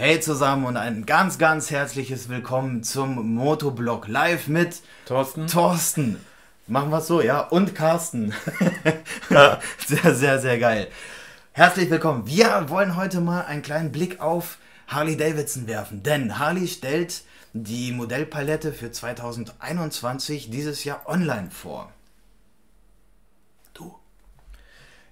Hey zusammen und ein ganz, ganz herzliches Willkommen zum Motoblog live mit Thorsten. Machen wir es so, ja? Und Carsten. Sehr, sehr, sehr geil. Herzlich willkommen. Wir wollen heute mal einen kleinen Blick auf Harley Davidson werfen, denn Harley stellt die Modellpalette für 2021 dieses Jahr online vor.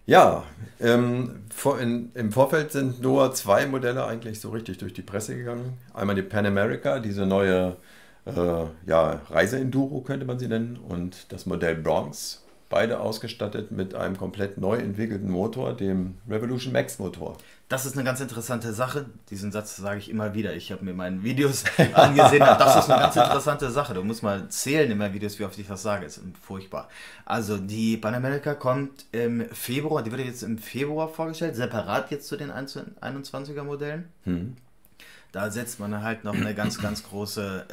Ja, im Vorfeld sind nur zwei Modelle eigentlich so richtig durch die Presse gegangen. Einmal die Pan America, diese neue Reise-Enduro könnte man sie nennen, und das Modell Bronx, beide ausgestattet mit einem komplett neu entwickelten Motor, dem Revolution Max Motor. Das ist eine ganz interessante Sache. Diesen Satz sage ich immer wieder. Ich habe mir meine Videos angesehen. Das ist eine ganz interessante Sache. Du musst mal zählen in meinen Videos, wie oft ich das sage. Das ist furchtbar. Also die Pan America kommt im Februar. Die wird jetzt im Februar vorgestellt. Separat jetzt zu den 21er Modellen. Da setzt man halt noch eine ganz, ganz große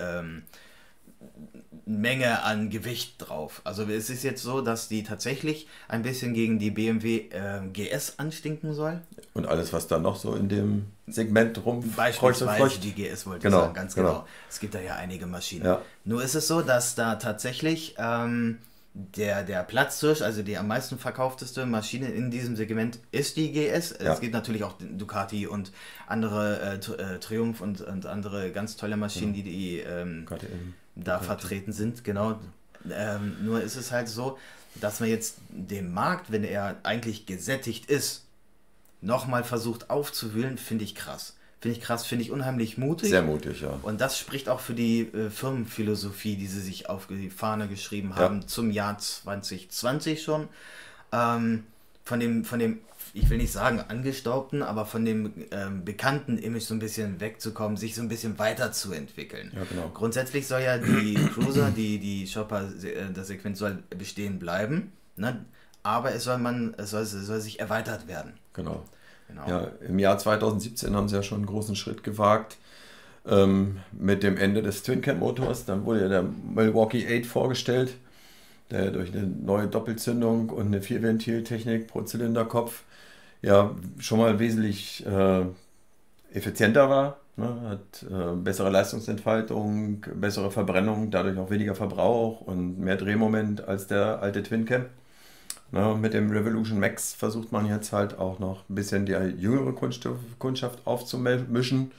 Menge an Gewicht drauf. Also es ist jetzt so, dass die tatsächlich ein bisschen gegen die BMW GS anstinken soll. Und alles, was da noch so in dem Segment Beispielsweise die GS wollte ich sagen, ganz genau. Es gibt da ja einige Maschinen. Ja. Nur ist es so, dass da tatsächlich der Platzhirsch, also die am meisten verkaufteste Maschine in diesem Segment ist die GS. Ja. Es gibt natürlich auch Ducati und andere Triumph und andere ganz tolle Maschinen, die da vertreten sind. Genau. Nur ist es halt so, dass man jetzt den Markt, wenn er eigentlich gesättigt ist, nochmal versucht aufzuwühlen, finde ich krass. Finde ich unheimlich mutig. Sehr mutig, ja. Und das spricht auch für die Firmenphilosophie, die sie sich auf die Fahne geschrieben haben, zum Jahr 2020 schon. Von dem, ich will nicht sagen angestaubten, aber von dem bekannten Image so ein bisschen wegzukommen, sich so ein bisschen weiterzuentwickeln. Ja, genau. Grundsätzlich soll ja die Cruiser, die Shopper, das Segment soll bestehen bleiben, ne? Aber es soll sich erweitert werden. Genau. Ja, im Jahr 2017 haben sie ja schon einen großen Schritt gewagt mit dem Ende des Twin-Cam-Motors. Dann wurde ja der Milwaukee 8 vorgestellt, der durch eine neue Doppelzündung und eine Vierventiltechnik pro Zylinderkopf ja schon mal wesentlich effizienter war. Ne? Hat bessere Leistungsentfaltung, bessere Verbrennung, dadurch auch weniger Verbrauch und mehr Drehmoment als der alte Twin-Cam. Na, mit dem Revolution Max versucht man jetzt halt auch noch ein bisschen die jüngere Kundschaft aufzumischen.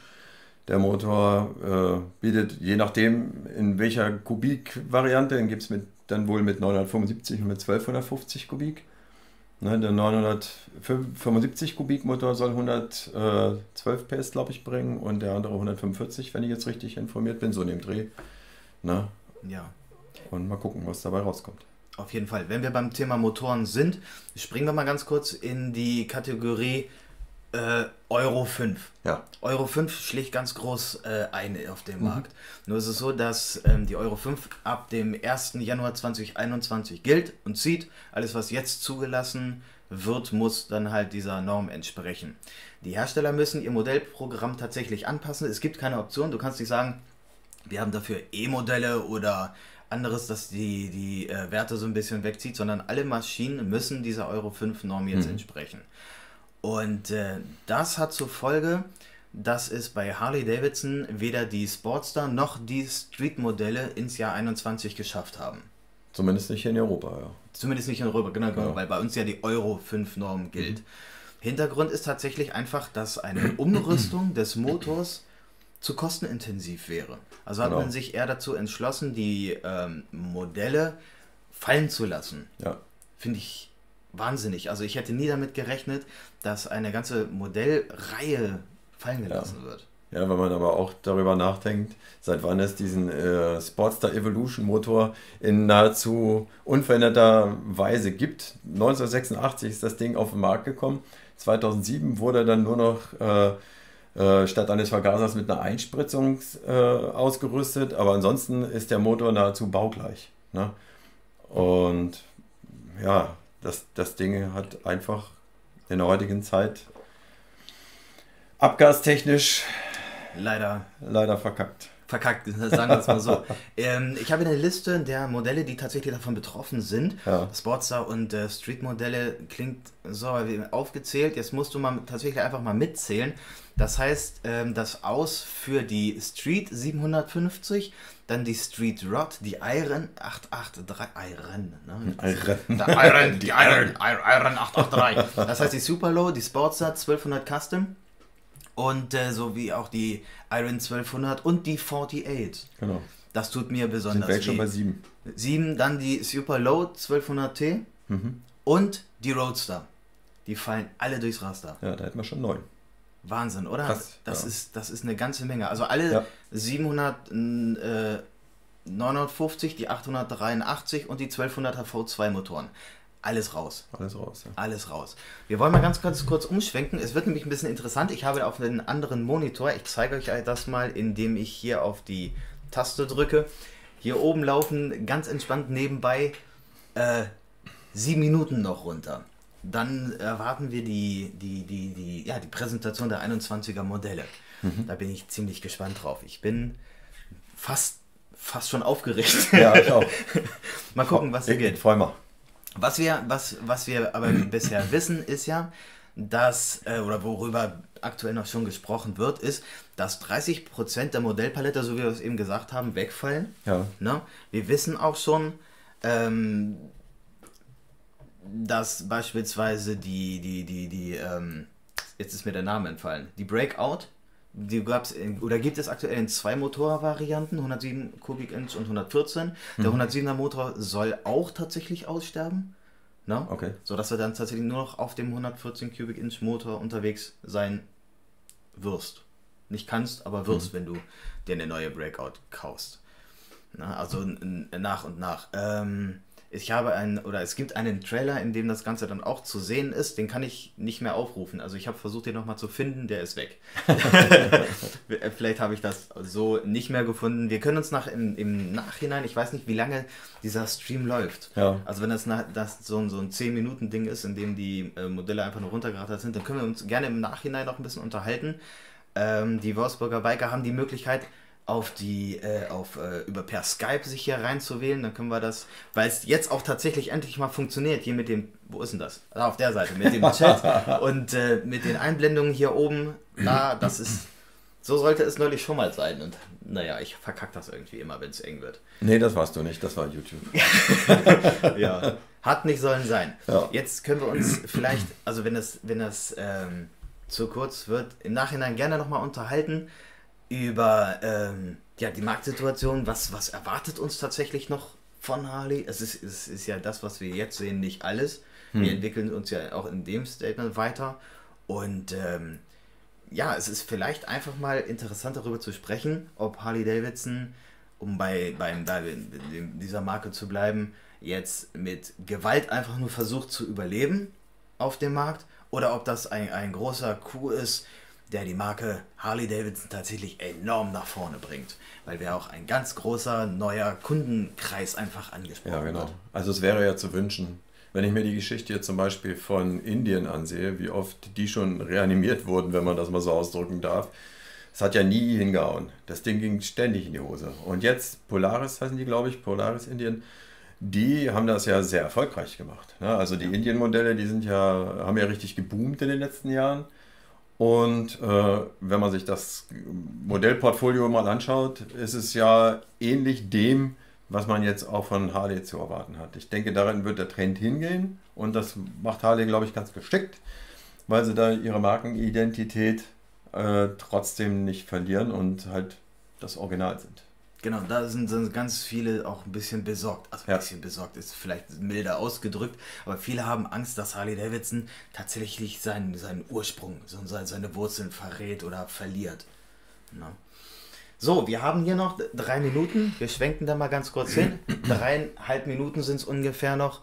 Der Motor bietet, je nachdem in welcher Kubik-Variante, den gibt es dann wohl mit 975 und mit 1250 Kubik. Ne, der 975 Kubik Motor soll 112 PS, glaube ich, bringen, und der andere 145, wenn ich jetzt richtig informiert bin, so in dem Dreh. Ne? Ja. Und mal gucken, was dabei rauskommt. Auf jeden Fall. Wenn wir beim Thema Motoren sind, springen wir mal ganz kurz in die Kategorie Euro 5. Ja. Euro 5 schlägt ganz groß ein auf dem Markt. Nur ist es so, dass die Euro 5 ab dem 1. Januar 2021 gilt und zieht. Alles, was jetzt zugelassen wird, muss dann halt dieser Norm entsprechen. Die Hersteller müssen ihr Modellprogramm tatsächlich anpassen. Es gibt keine Option. Du kannst nicht sagen, wir haben dafür E-Modelle oder anderes, dass die Werte so ein bisschen wegzieht, sondern alle Maschinen müssen dieser Euro 5 Norm jetzt entsprechen. Und das hat zur Folge, dass es bei Harley Davidson weder die Sportster noch die Street-Modelle ins Jahr 21 geschafft haben. Zumindest nicht in Europa, ja. Zumindest nicht in Europa, genau. Weil bei uns ja die Euro 5 Norm gilt. Hintergrund ist tatsächlich einfach, dass eine Umrüstung des Motors zu kostenintensiv wäre. Also hat man sich eher dazu entschlossen, die Modelle fallen zu lassen. Ja. Finde ich wahnsinnig. Also ich hätte nie damit gerechnet, dass eine ganze Modellreihe fallen gelassen wird. Ja, wenn man aber auch darüber nachdenkt, seit wann es diesen Sportster Evolution Motor in nahezu unveränderter Weise gibt. 1986 ist das Ding auf den Markt gekommen. 2007 wurde dann nur noch statt eines Vergasers mit einer Einspritzung ausgerüstet, aber ansonsten ist der Motor nahezu baugleich. Ne? Und ja, das Ding hat einfach in der heutigen Zeit abgastechnisch leider verkackt. verkackt, sagen wir es mal so. Ich habe eine Liste der Modelle, die tatsächlich davon betroffen sind. Ja. Sportster und Street-Modelle klingt so aufgezählt. Jetzt musst du mal tatsächlich einfach mal mitzählen. Das heißt, das Aus für die Street 750, dann die Street Rod, die Iron 883, Iron 883. Das heißt die Super Low, die Sportster 1200 Custom und sowie auch die Iron 1200 und die 48. Genau. Das tut mir besonders weh. Sind wir schon bei 7. 7, dann die Super Low 1200T und die Roadster. Die fallen alle durchs Raster. Ja, da hätten wir schon 9. Wahnsinn, oder? Krass, das ist eine ganze Menge. Also alle 759, die 883 und die 1200er V2 Motoren. Alles raus. Alles raus, ja. Alles raus. Wir wollen mal ganz kurz umschwenken. Es wird nämlich ein bisschen interessant. Ich habe auf einen anderen Monitor, ich zeige euch das mal, indem ich hier auf die Taste drücke. Hier oben laufen ganz entspannt nebenbei 7 Minuten noch runter. Dann erwarten wir die Präsentation der 21er Modelle. Da bin ich ziemlich gespannt drauf. Ich bin fast schon aufgeregt. Ja, ich auch. Mal gucken, was hier geht. Freu mal. Was wir aber bisher wissen, ist ja, dass, oder worüber aktuell noch schon gesprochen wird, ist, dass 30% der Modellpalette, so wie wir es eben gesagt haben, wegfallen. Ja. Ne? Wir wissen auch schon, dass beispielsweise jetzt ist mir der Name entfallen, die Breakout, die gibt es aktuell in 2 Motorvarianten, 107 Kubik-Inch und 114. Der 107er Motor soll auch tatsächlich aussterben, ne? Okay. Sodass du dann tatsächlich nur noch auf dem 114 Kubik-Inch Motor unterwegs sein wirst. Nicht kannst, aber wirst, wenn du dir eine neue Breakout kaufst. Na, also nach und nach. Es gibt einen Trailer, in dem das Ganze dann auch zu sehen ist, den kann ich nicht mehr aufrufen. Also ich habe versucht, den nochmal zu finden, der ist weg. Vielleicht habe ich das so nicht mehr gefunden. Wir können uns im Nachhinein, ich weiß nicht, wie lange dieser Stream läuft. Ja. Also wenn das so ein 10-Minuten-Ding ist, in dem die Modelle einfach nur runtergerattert sind, dann können wir uns gerne im Nachhinein noch ein bisschen unterhalten. Die Wolfsburger Biker haben die Möglichkeit, über per Skype sich hier reinzuwählen, dann können wir das, weil es jetzt auch tatsächlich endlich mal funktioniert, hier mit dem, wo ist denn das? Ah, auf der Seite, mit dem Chat und mit den Einblendungen hier oben, so sollte es neulich schon mal sein und naja, ich verkacke das irgendwie immer, wenn es eng wird. Nee, das warst du nicht, das war YouTube. Ja, hat nicht sollen sein. Ja. Jetzt können wir uns vielleicht, also wenn das zu kurz wird, im Nachhinein gerne nochmal unterhalten, über die Marktsituation, was erwartet uns tatsächlich noch von Harley. Es ist ja das, was wir jetzt sehen, nicht alles. Wir entwickeln uns ja auch in dem Statement weiter. Und es ist vielleicht einfach mal interessant darüber zu sprechen, ob Harley Davidson, um bei dieser Marke zu bleiben, jetzt mit Gewalt einfach nur versucht zu überleben auf dem Markt oder ob das ein großer Coup ist, der die Marke Harley Davidson tatsächlich enorm nach vorne bringt, weil wir auch ein ganz großer neuer Kundenkreis einfach angesprochen haben. Ja, genau. Wird. Also es wäre ja zu wünschen, wenn ich mir die Geschichte jetzt zum Beispiel von Indien ansehe, wie oft die schon reanimiert wurden, wenn man das mal so ausdrücken darf. Es hat ja nie hingehauen. Das Ding ging ständig in die Hose. Und jetzt Polaris heißen die, glaube ich, Polaris Indien, die haben das ja sehr erfolgreich gemacht. Also die Indien-Modelle, haben ja richtig geboomt in den letzten Jahren. Und wenn man sich das Modellportfolio mal anschaut, ist es ja ähnlich dem, was man jetzt auch von Harley zu erwarten hat. Ich denke, darin wird der Trend hingehen und das macht Harley, glaube ich, ganz geschickt, weil sie da ihre Markenidentität trotzdem nicht verlieren und halt das Original sind. Genau, da sind ganz viele auch ein bisschen besorgt. Also ein bisschen besorgt ist vielleicht milder ausgedrückt, aber viele haben Angst, dass Harley Davidson tatsächlich seinen Ursprung, seine Wurzeln verrät oder verliert. Na. So, wir haben hier noch 3 Minuten. Wir schwenken da mal ganz kurz hin. 3,5 Minuten sind es ungefähr noch.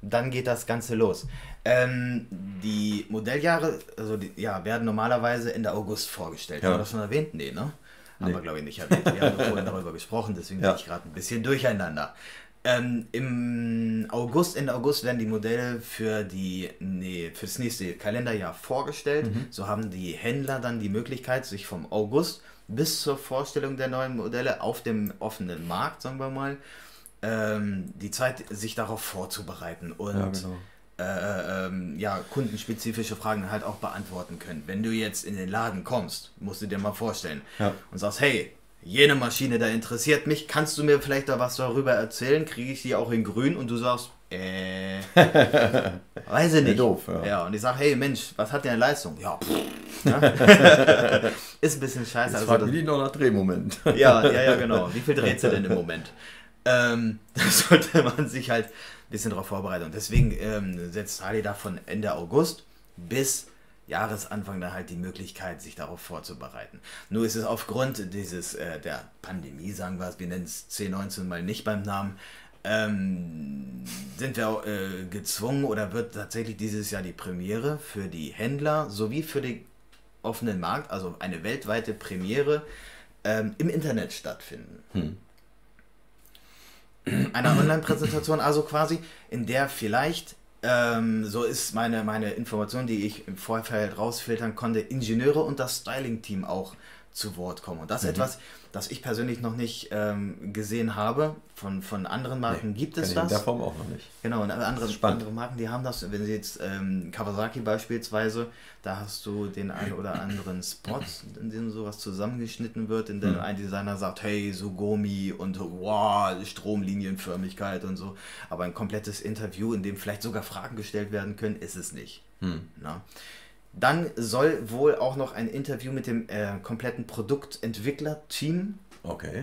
Dann geht das Ganze los. Die Modelljahre werden normalerweise Ende August vorgestellt. Haben wir das schon erwähnt? Nee, ne? Haben wir, glaube ich, nicht erwähnt. Wir haben vorhin darüber gesprochen, deswegen bin ich gerade ein bisschen durcheinander. Ende August werden die Modelle für das nächste Kalenderjahr vorgestellt. So haben die Händler dann die Möglichkeit, sich vom August bis zur Vorstellung der neuen Modelle auf dem offenen Markt, sagen wir mal, die Zeit, sich darauf vorzubereiten und kundenspezifische Fragen halt auch beantworten können. Wenn du jetzt in den Laden kommst, musst du dir mal vorstellen und sagst, hey, jene Maschine da interessiert mich, kannst du mir vielleicht da was darüber erzählen? Kriege ich die auch in grün? Und du sagst, weiß ich nicht. Doof, ja, und ich sage, hey Mensch, was hat der eine Leistung? Ja, ist ein bisschen scheiße. Das fragt mich noch nach Drehmoment. ja, genau. Wie viel dreht sie denn im Moment? Da sollte man sich halt ein bisschen darauf vorbereiten. Und deswegen setzt Harley da von Ende August bis Jahresanfang dann halt die Möglichkeit, sich darauf vorzubereiten. Nur ist es aufgrund der Pandemie, sagen wir es, wir nennen es C19 mal nicht beim Namen, sind wir gezwungen oder wird tatsächlich dieses Jahr die Premiere für die Händler sowie für den offenen Markt, also eine weltweite Premiere, im Internet stattfinden. Eine Online-Präsentation also quasi, in der vielleicht, so ist meine Information, die ich im Vorfeld rausfiltern konnte, Ingenieure und das Styling-Team auch zu Wort kommen. Und das ist etwas, das ich persönlich noch nicht gesehen habe. Von anderen Marken gibt es das. In der Form auch noch nicht. Genau, und andere Marken, die haben das. Wenn sie jetzt Kawasaki beispielsweise, da hast du den einen oder anderen Spot, in dem sowas zusammengeschnitten wird, in dem ein Designer sagt, hey, Sugumi und wow, Stromlinienförmigkeit und so. Aber ein komplettes Interview, in dem vielleicht sogar Fragen gestellt werden können, ist es nicht. Na? Dann soll wohl auch noch ein Interview mit dem kompletten Produktentwicklerteam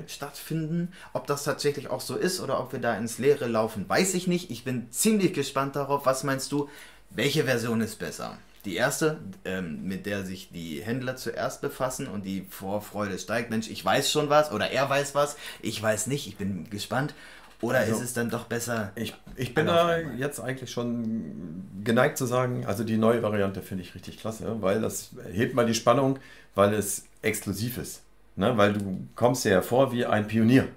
stattfinden. Ob das tatsächlich auch so ist oder ob wir da ins Leere laufen, weiß ich nicht. Ich bin ziemlich gespannt darauf. Was meinst du, welche Version ist besser? Die erste, mit der sich die Händler zuerst befassen und die Vorfreude steigt. Mensch, ich weiß schon was oder er weiß was, ich weiß nicht, ich bin gespannt. Oder also, ist es dann doch besser? Ich bin da jetzt eigentlich schon geneigt zu sagen, also die neue Variante finde ich richtig klasse, weil das hebt mal die Spannung, weil es exklusiv ist. Ne? Weil du kommst ja hervor wie ein Pionier.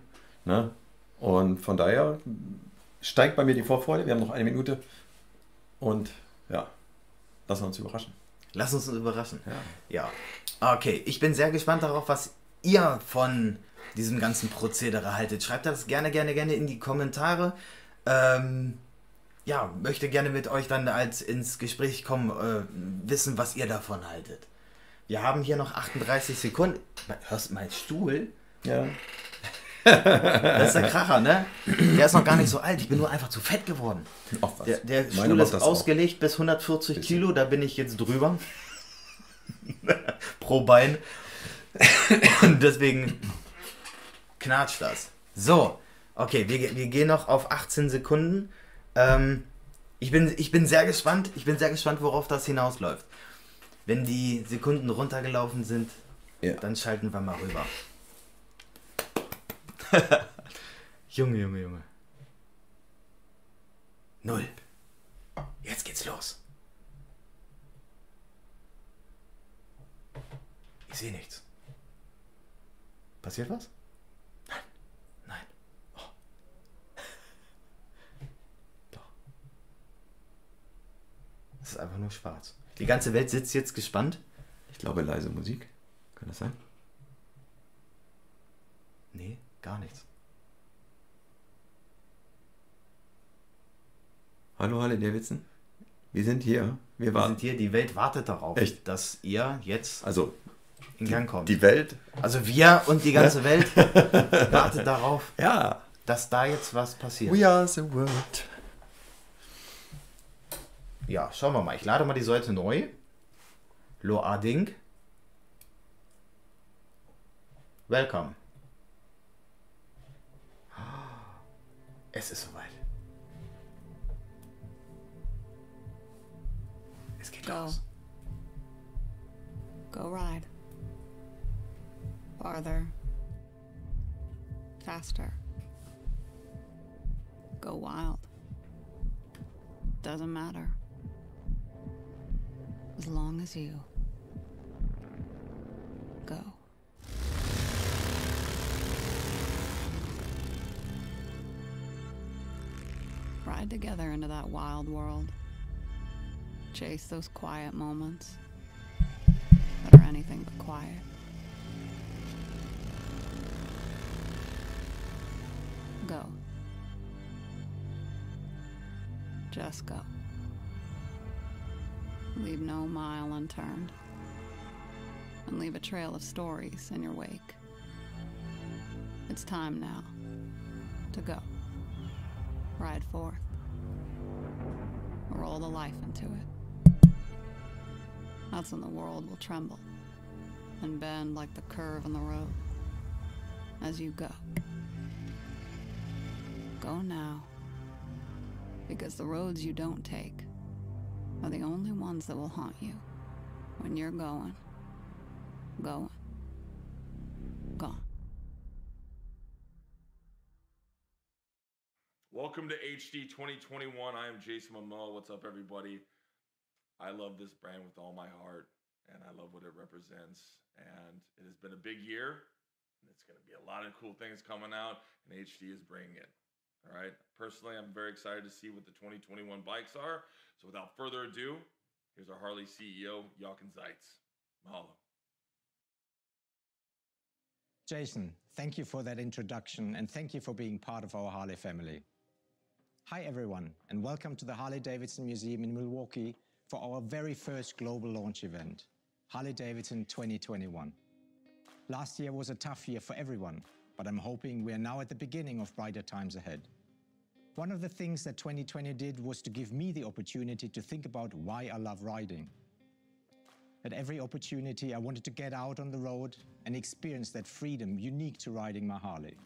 Ne? Und von daher steigt bei mir die Vorfreude. Wir haben noch 1 Minute und ja, lassen wir uns überraschen. Lass uns überraschen. Ja. Okay, ich bin sehr gespannt darauf, was ihr von diesem ganzen Prozedere haltet. Schreibt das gerne in die Kommentare. Möchte gerne mit euch dann ins Gespräch kommen, wissen, was ihr davon haltet. Wir haben hier noch 38 Sekunden. Hörst du meinen Stuhl? Ja. Das ist der Kracher, ne? Der ist noch gar nicht so alt. Ich bin nur einfach zu fett geworden. Ach, was? Der Stuhl ist ausgelegt bis 140 Kilo. Da bin ich jetzt drüber. Pro Bein. Und deswegen knatscht das. So, okay, wir gehen noch auf 18 Sekunden. Ich bin sehr gespannt. Worauf das hinausläuft. Wenn die Sekunden runtergelaufen sind, dann schalten wir mal rüber. Junge. 0. Jetzt geht's los. Ich sehe nichts. Passiert was? Nein. Oh. Doch. Es ist einfach nur schwarz. Die ganze Welt sitzt jetzt gespannt. Ich glaube, leise Musik. Kann das sein? Nee, gar nichts. Hallo Harley Davidson. Wir sind hier. Wir sind hier. Die Welt wartet darauf, dass ihr jetzt in Gang kommt. Die Welt? Also wir und die ganze Welt wartet darauf, dass da jetzt was passiert. We are the world. Ja, schauen wir mal. Ich lade mal die Seite neu. Loading. Welcome. Es ist soweit. Es geht los. Go ride. Farther. Faster. Go wild. Doesn't matter. As long as you go. Ride together into that wild world. Chase those quiet moments that are anything but quiet. Go. Just go. Leave no mile unturned. And leave a trail of stories in your wake. It's time now to go. Ride forth. Roll the life into it. That's when the world will tremble and bend like the curve in the road as you go. Go now, because the roads you don't take are the only ones that will haunt you when you're going, gone. Welcome to HD 2021. I am Jason Momoa. What's up, everybody? I love this brand with all my heart, and I love what it represents. And it has been a big year, and it's going to be a lot of cool things coming out, and HD is bringing it. All right. Personally, I'm very excited to see what the 2021 bikes are. So without further ado, here's our Harley CEO, Jochen Zeitz. Mahalo. Jason, thank you for that introduction, and thank you for being part of our Harley family. Hi everyone, and welcome to the Harley Davidson Museum in Milwaukee for our very first global launch event, Harley Davidson 2021. Last year was a tough year for everyone, but I'm hoping we are now at the beginning of brighter times ahead. One of the things that 2020 did was to give me the opportunity to think about why I love riding. At every opportunity, I wanted to get out on the road and experience that freedom unique to riding my Harley.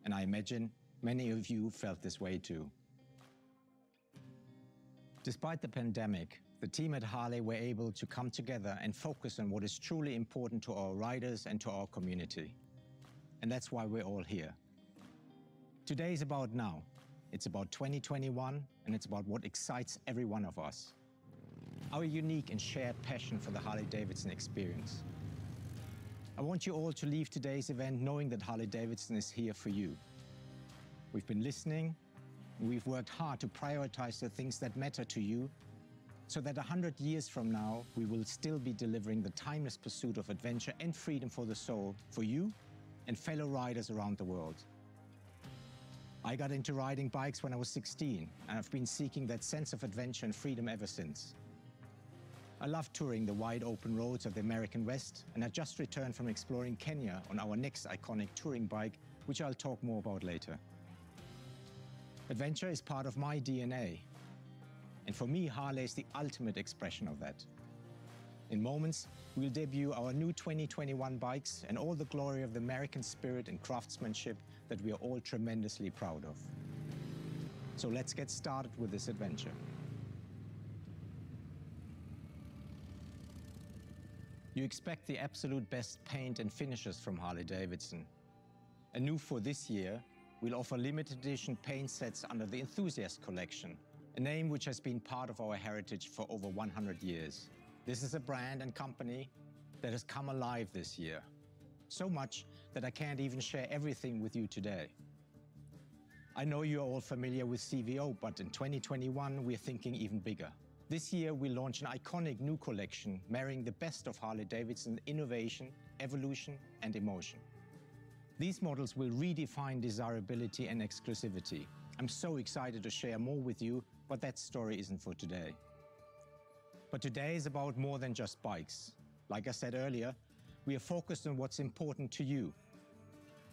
And I imagine many of you felt this way too. Despite the pandemic, the team at Harley were able to come together and focus on what is truly important to our riders and to our community. And that's why we're all here. Today is about now. It's about 2021, and it's about what excites every one of us. Our unique and shared passion for the Harley Davidson experience. I want you all to leave today's event knowing that Harley Davidson is here for you. We've been listening. We've worked hard to prioritize the things that matter to you so that 100 years from now, we will still be delivering the timeless pursuit of adventure and freedom for the soul for you and fellow riders around the world. I got into riding bikes when I was 16, and I've been seeking that sense of adventure and freedom ever since. I love touring the wide open roads of the American West, and I just returned from exploring Kenya on our next iconic touring bike, which I'll talk more about later. Adventure is part of my DNA, and for me, Harley is the ultimate expression of that. In moments, we'll debut our new 2021 bikes and all the glory of the American spirit and craftsmanship that we are all tremendously proud of. So let's get started with this adventure. You expect the absolute best paint and finishes from Harley Davidson. And new for this year, we'll offer limited edition paint sets under the Enthusiast Collection, a name which has been part of our heritage for over 100 years. This is a brand and company that has come alive this year. So much that I can't even share everything with you today. I know you're all familiar with CVO, but in 2021, we're thinking even bigger. This year, we launch an iconic new collection marrying the best of Harley Davidson innovation, evolution, and emotion. These models will redefine desirability and exclusivity. I'm so excited to share more with you, but that story isn't for today. But today is about more than just bikes. Like I said earlier, we are focused on what's important to you.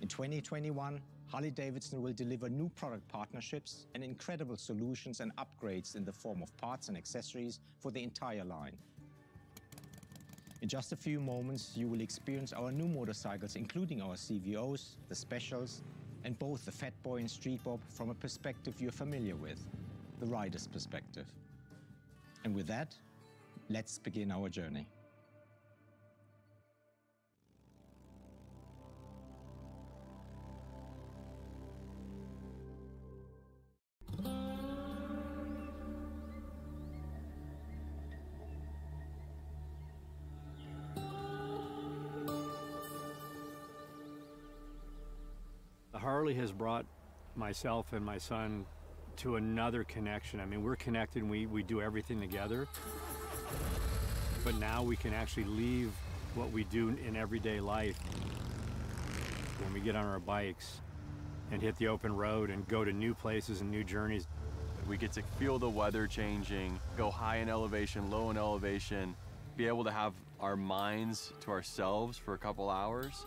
In 2021, Harley Davidson will deliver new product partnerships and incredible solutions and upgrades in the form of parts and accessories for the entire line. In just a few moments, you will experience our new motorcycles, including our CVOs, the Specials, and both the Fat Boy and Street Bob from a perspective you're familiar with, the rider's perspective. And with that, let's begin our journey. Harley has brought myself and my son to another connection. I mean, we're connected and we do everything together. But now we can actually leave what we do in everyday life when we get on our bikes and hit the open road and go to new places and new journeys. We get to feel the weather changing, go high in elevation, low in elevation, be able to have our minds to ourselves for a couple hours.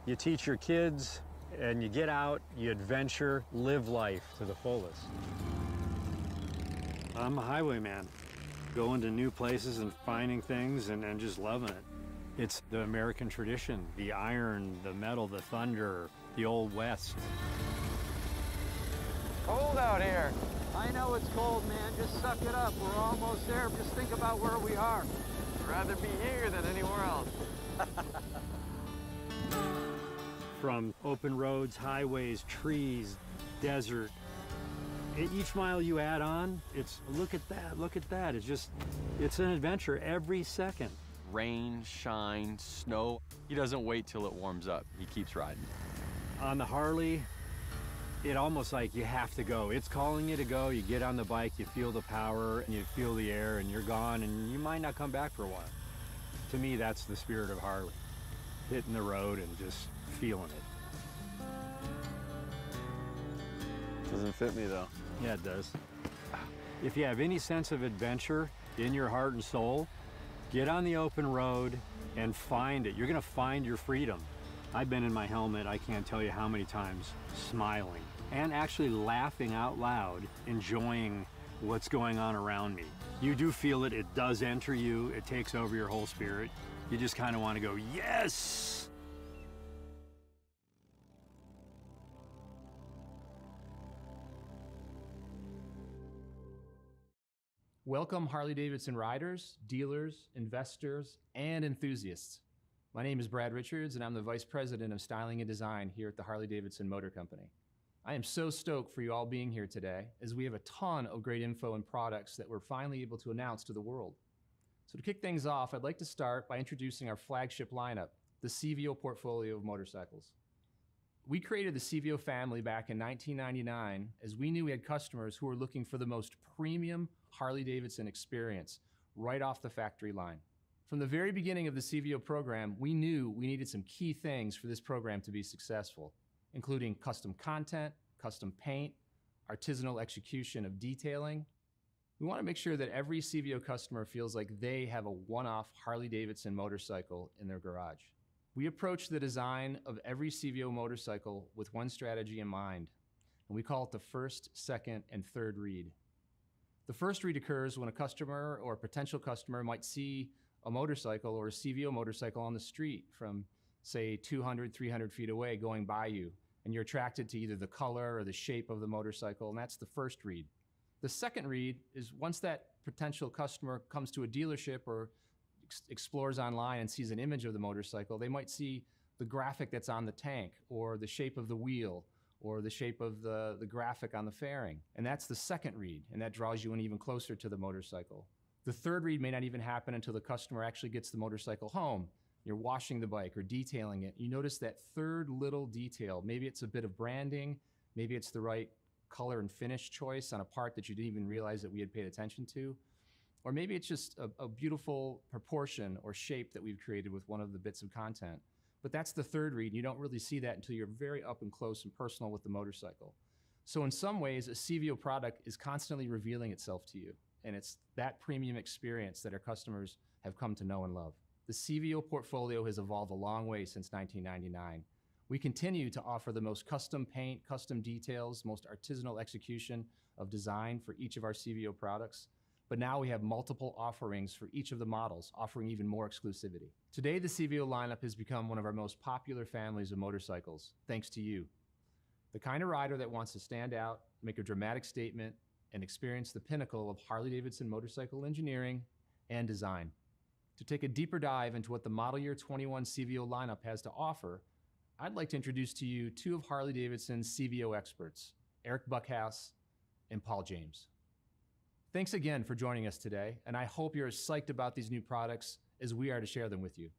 You teach your kids and you get out, you adventure, live life to the fullest. I'm a highwayman, going to new places and finding things and just loving it. It's the American tradition, the iron, the metal, the thunder, the old West. Cold out here. I know it's cold, man. Just suck it up. We're almost there. Just think about where we are. I'd rather be here than anywhere else. From open roads, highways, trees, desert. Each mile you add on, it's look at that, look at that. It's an adventure every second. Rain, shine, snow. He doesn't wait till it warms up. He keeps riding. On the Harley, it almost like you have to go. It's calling you to go. You get on the bike, you feel the power, and you feel the air, and you're gone, and you might not come back for a while. To me, that's the spirit of Harley. Hitting the road and just feeling it. Doesn't fit me, though. Yeah, it does. If you have any sense of adventure in your heart and soul, get on the open road and find it. You're gonna find your freedom. I've been in my helmet, I can't tell you how many times, smiling and actually laughing out loud, enjoying what's going on around me. You do feel it, it does enter you, it takes over your whole spirit. You just kind of want to go, yes! Welcome, Harley Davidson riders, dealers, investors, and enthusiasts. My name is Brad Richards, and I'm the Vice President of Styling and Design here at the Harley Davidson Motor Company. I am so stoked for you all being here today, as we have a ton of great info and products that we're finally able to announce to the world. So to kick things off, I'd like to start by introducing our flagship lineup, the CVO portfolio of motorcycles. We created the CVO family back in 1999 as we knew we had customers who were looking for the most premium Harley Davidson experience right off the factory line. From the very beginning of the CVO program, we knew we needed some key things for this program to be successful, including custom content, custom paint, artisanal execution of detailing. We want to make sure that every CVO customer feels like they have a one-off Harley Davidson motorcycle in their garage. We approach the design of every CVO motorcycle with one strategy in mind, and we call it the first, second, and third read. The first read occurs when a customer or a potential customer might see a motorcycle or a CVO motorcycle on the street from, say, 200, 300 feet away going by you, and you're attracted to either the color or the shape of the motorcycle, and that's the first read. The second read is once that potential customer comes to a dealership or explores online and sees an image of the motorcycle, they might see the graphic that's on the tank or the shape of the wheel or the shape of the graphic on the fairing. And that's the second read, and that draws you in even closer to the motorcycle. The third read may not even happen until the customer actually gets the motorcycle home. You're washing the bike or detailing it. You notice that third little detail. Maybe it's a bit of branding, maybe it's the right color and finish choice on a part that you didn't even realize that we had paid attention to. Or maybe it's just a beautiful proportion or shape that we've created with one of the bits of content. But that's the third read. You don't really see that until you're very up and close and personal with the motorcycle. So in some ways, a CVO product is constantly revealing itself to you. And it's that premium experience that our customers have come to know and love. The CVO portfolio has evolved a long way since 1999. We continue to offer the most custom paint, custom details, most artisanal execution of design for each of our CVO products. But now we have multiple offerings for each of the models, offering even more exclusivity. Today, the CVO lineup has become one of our most popular families of motorcycles, thanks to you. The kind of rider that wants to stand out, make a dramatic statement, and experience the pinnacle of Harley-Davidson motorcycle engineering and design. To take a deeper dive into what the model year 21 CVO lineup has to offer, I'd like to introduce to you two of Harley-Davidson's CVO experts, Eric Buckhouse and Paul James. Thanks again for joining us today, and I hope you're as psyched about these new products as we are to share them with you.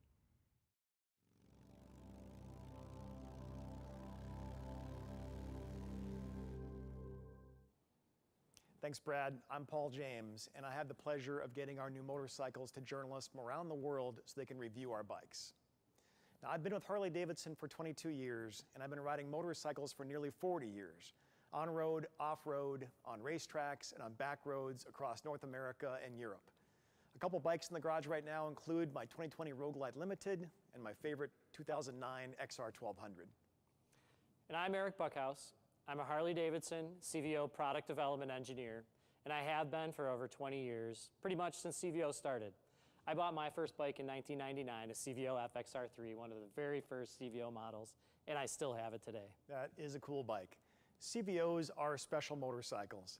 Thanks, Brad. I'm Paul James, and I have the pleasure of getting our new motorcycles to journalists from around the world so they can review our bikes. Now, I've been with Harley Davidson for 22 years, and I've been riding motorcycles for nearly 40 years. On-road, off-road, on racetracks, and on back roads across North America and Europe. A couple bikes in the garage right now include my 2020 Road Glide Limited and my favorite 2009 XR 1200. And I'm Eric Buckhouse. I'm a Harley Davidson CVO product development engineer, and I have been for over 20 years, pretty much since CVO started. I bought my first bike in 1999, a CVO FXR3, one of the very first CVO models, and I still have it today. That is a cool bike. CVOs are special motorcycles.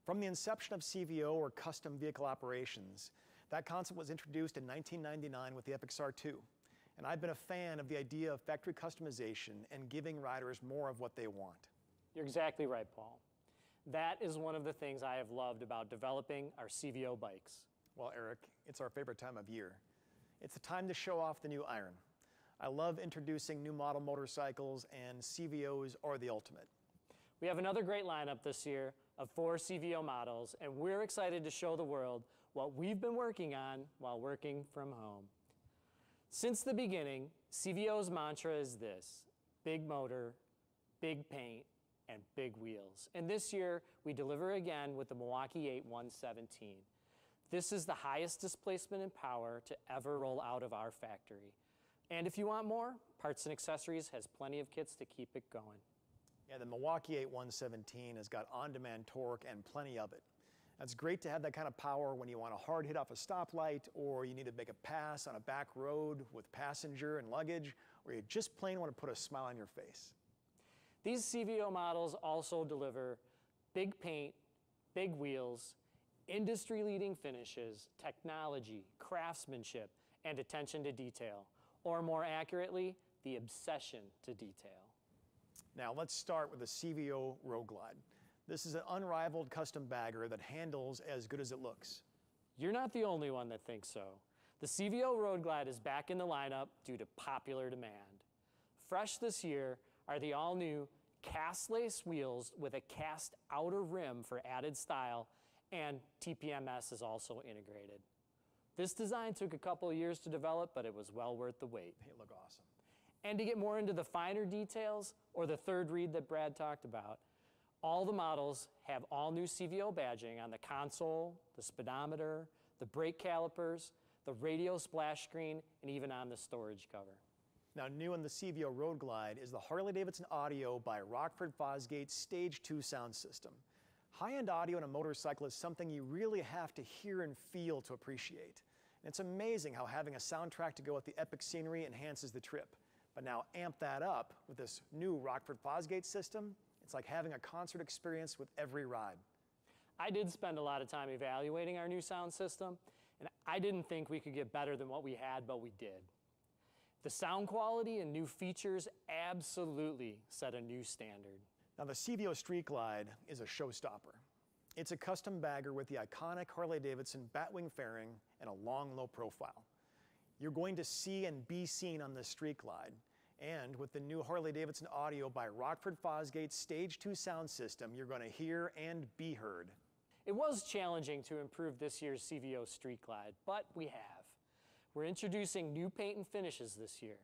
From the inception of CVO, or custom vehicle operations, that concept was introduced in 1999 with the FXR2. And I've been a fan of the idea of factory customization and giving riders more of what they want. You're exactly right, Paul. That is one of the things I have loved about developing our CVO bikes. Well, Eric, it's our favorite time of year. It's the time to show off the new iron. I love introducing new model motorcycles, and CVOs are the ultimate. We have another great lineup this year of 4 CVO models, and we're excited to show the world what we've been working on while working from home. Since the beginning, CVO's mantra is this: big motor, big paint, and big wheels. And this year, we deliver again with the Milwaukee 8 117. This is the highest displacement and power to ever roll out of our factory. And if you want more, Parts and Accessories has plenty of kits to keep it going. Yeah, the Milwaukee 8 117 has got on-demand torque and plenty of it. It's great to have that kind of power when you want a hard hit off a stoplight, or you need to make a pass on a back road with passenger and luggage, or you just plain want to put a smile on your face. These CVO models also deliver big paint, big wheels, industry-leading finishes, technology, craftsmanship, and attention to detail, or more accurately, the obsession to detail. Now let's start with the CVO Road Glide. This is an unrivaled custom bagger that handles as good as it looks. You're not the only one that thinks so. The CVO Road Glide is back in the lineup due to popular demand. Fresh this year are the all-new cast lace wheels with a cast outer rim for added style, and TPMS is also integrated. This design took a couple of years to develop, but it was well worth the wait. They look awesome. And to get more into the finer details, or the third read that Brad talked about, all the models have all new CVO badging on the console, the speedometer, the brake calipers, the radio splash screen, and even on the storage cover. Now, new in the CVO Road Glide is the Harley Davidson audio by Rockford Fosgate Stage 2 sound system. High-end audio in a motorcycle is something you really have to hear and feel to appreciate. And it's amazing how having a soundtrack to go with the epic scenery enhances the trip. But now amp that up with this new Rockford Fosgate system. It's like having a concert experience with every ride. I did spend a lot of time evaluating our new sound system, and I didn't think we could get better than what we had, but we did. The sound quality and new features absolutely set a new standard. Now the CVO Street Glide is a showstopper. It's a custom bagger with the iconic Harley Davidson batwing fairing and a long, low profile. You're going to see and be seen on this Street Glide. And with the new Harley Davidson audio by Rockford Fosgate Stage 2 sound system, you're going to hear and be heard. It was challenging to improve this year's CVO Street Glide, but we have. We're introducing new paint and finishes this year.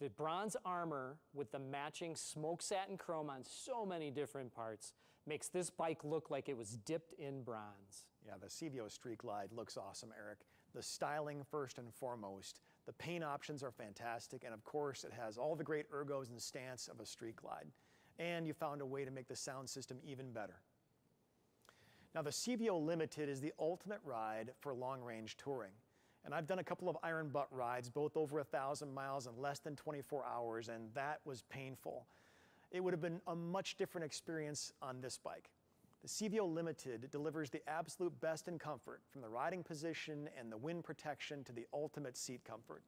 The bronze armor with the matching smoke satin chrome on so many different parts makes this bike look like it was dipped in bronze. Yeah, the CVO Street Glide looks awesome, Eric. The styling first and foremost. The paint options are fantastic, and of course it has all the great ergos and stance of a Street Glide. And you found a way to make the sound system even better. Now the CVO Limited is the ultimate ride for long-range touring. And I've done a couple of iron butt rides, both over 1,000 miles in less than 24 hours, and that was painful. It would have been a much different experience on this bike. The CVO Limited delivers the absolute best in comfort, from the riding position and the wind protection to the ultimate seat comfort.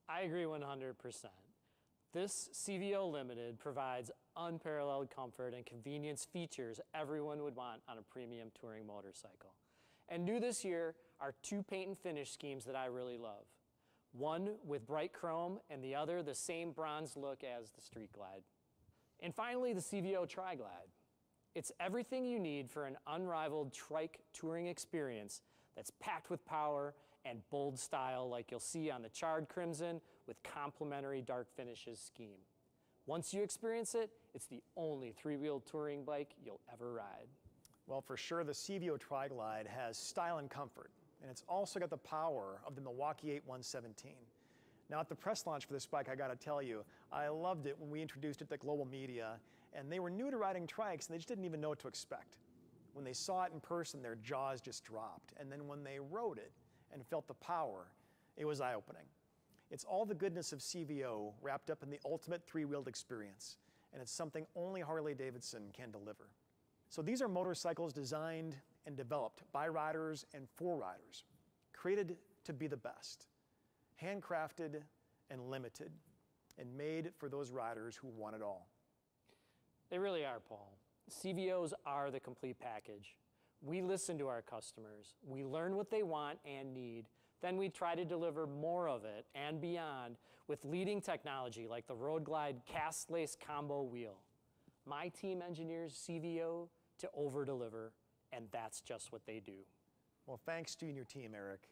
I agree 100%. This CVO Limited provides unparalleled comfort and convenience features everyone would want on a premium touring motorcycle. And new this year are 2 paint and finish schemes that I really love. One with bright chrome, and the other the same bronze look as the Street Glide. And finally, the CVO Tri-Glide. It's everything you need for an unrivaled trike touring experience that's packed with power and bold style like you'll see on the charred crimson with complementary dark finishes scheme. Once you experience it, it's the only three-wheeled touring bike you'll ever ride. Well, for sure, the CVO Tri-Glide has style and comfort, and it's also got the power of the Milwaukee 8117. Now, at the press launch for this bike, I gotta tell you, I loved it when we introduced it to global media, and they were new to riding trikes, and they just didn't even know what to expect. When they saw it in person, their jaws just dropped, and then when they rode it and felt the power, it was eye-opening. It's all the goodness of CVO wrapped up in the ultimate three-wheeled experience, and it's something only Harley Davidson can deliver. So these are motorcycles designed and developed by riders and for riders, created to be the best, handcrafted and limited, and made for those riders who want it all. They really are, Paul. CVOs are the complete package. We listen to our customers, we learn what they want and need, then we try to deliver more of it and beyond with leading technology like the Road Glide cast lace combo wheel. My team engineers CVO to over-deliver, and that's just what they do. Well, thanks to you and your team, Eric.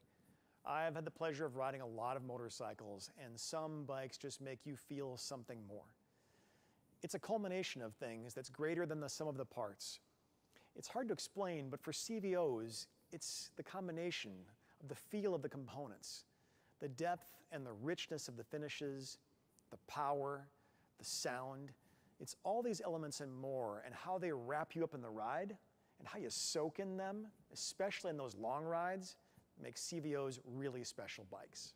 I've had the pleasure of riding a lot of motorcycles, and some bikes just make you feel something more. It's a culmination of things that's greater than the sum of the parts. It's hard to explain, but for CVOs, it's the combination of the feel of the components, the depth and the richness of the finishes, the power, the sound. It's all these elements and more, and how they wrap you up in the ride, and how you soak in them, especially in those long rides, makes CVOs really special bikes.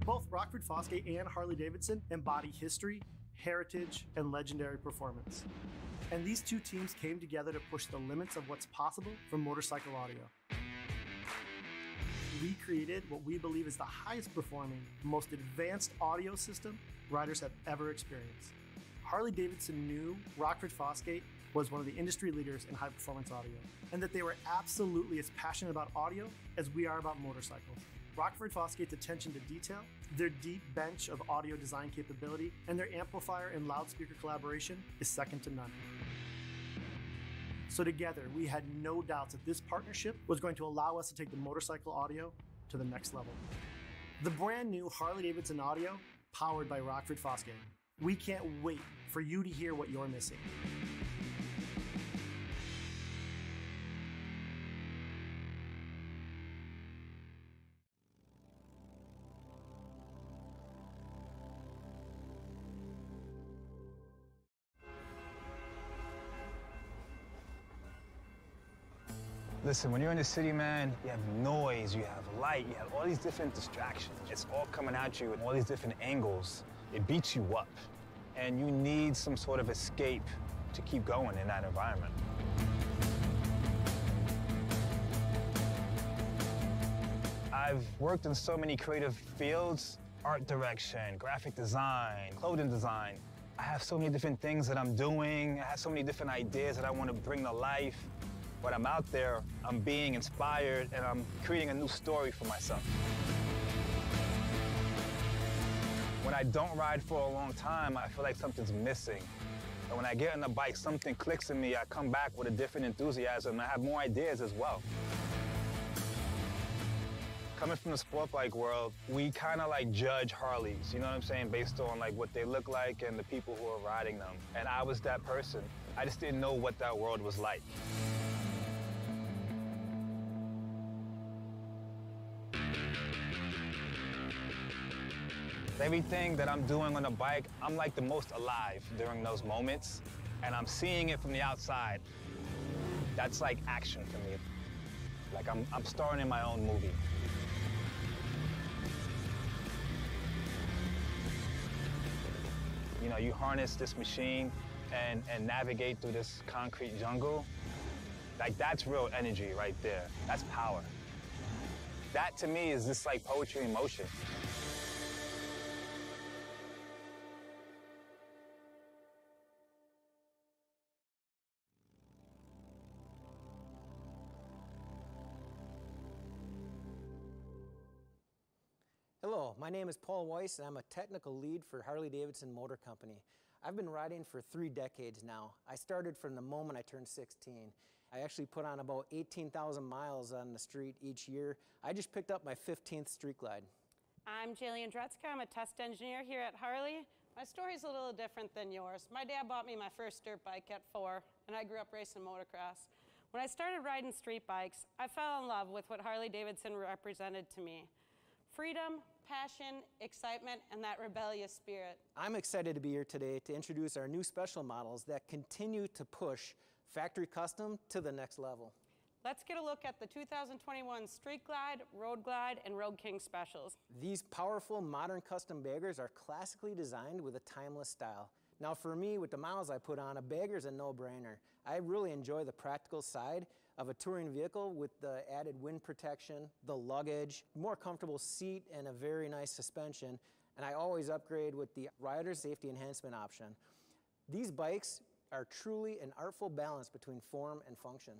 Both Rockford Fosgate and Harley Davidson embody history, heritage, and legendary performance. And these two teams came together to push the limits of what's possible from motorcycle audio. We created what we believe is the highest performing, most advanced audio system riders have ever experienced. Harley Davidson knew Rockford Fosgate was one of the industry leaders in high performance audio, and that they were absolutely as passionate about audio as we are about motorcycles. Rockford Fosgate's attention to detail, their deep bench of audio design capability, and their amplifier and loudspeaker collaboration is second to none. So together, we had no doubts that this partnership was going to allow us to take the motorcycle audio to the next level. The brand new Harley Davidson audio, powered by Rockford Fosgate. We can't wait for you to hear what you're missing. Listen, when you're in the city, man, you have noise, you have light, you have all these different distractions. It's all coming at you in all these different angles. It beats you up, and you need some sort of escape to keep going in that environment. I've worked in so many creative fields, art direction, graphic design, clothing design. I have so many different things that I'm doing. I have so many different ideas that I want to bring to life. When I'm out there, I'm being inspired and I'm creating a new story for myself. When I don't ride for a long time, I feel like something's missing. And when I get on the bike, something clicks in me. I come back with a different enthusiasm. I have more ideas as well. Coming from the sport bike world, we kind of like judge Harleys, you know what I'm saying, based on like what they look like and the people who are riding them. And I was that person. I just didn't know what that world was like. Everything that I'm doing on the bike, I'm like the most alive during those moments, and I'm seeing it from the outside. That's like action for me. Like I'm starring in my own movie. You know, you harness this machine and navigate through this concrete jungle. Like that's real energy right there. That's power. That to me is just like poetry in motion. Hello, my name is Paul Weiss and I'm a technical lead for Harley Davidson Motor Company. I've been riding for 3 decades now. I started from the moment I turned 16. I actually put on about 18,000 miles on the street each year. I just picked up my 15th Street Glide. I'm Jillian Dretzka. I'm a test engineer here at Harley. My story's a little different than yours. My dad bought me my first dirt bike at 4, and I grew up racing motocross. When I started riding street bikes, I fell in love with what Harley Davidson represented to me. Freedom, passion, excitement, and that rebellious spirit. I'm excited to be here today to introduce our new special models that continue to push factory custom to the next level. Let's get a look at the 2021 Street Glide, Road Glide, and Road King specials. These powerful modern custom baggers are classically designed with a timeless style. Now for me, with the miles I put on, a bagger's a no-brainer. I really enjoy the practical side of a touring vehicle with the added wind protection, the luggage, more comfortable seat, and a very nice suspension. And I always upgrade with the rider's safety enhancement option. These bikes are truly an artful balance between form and function.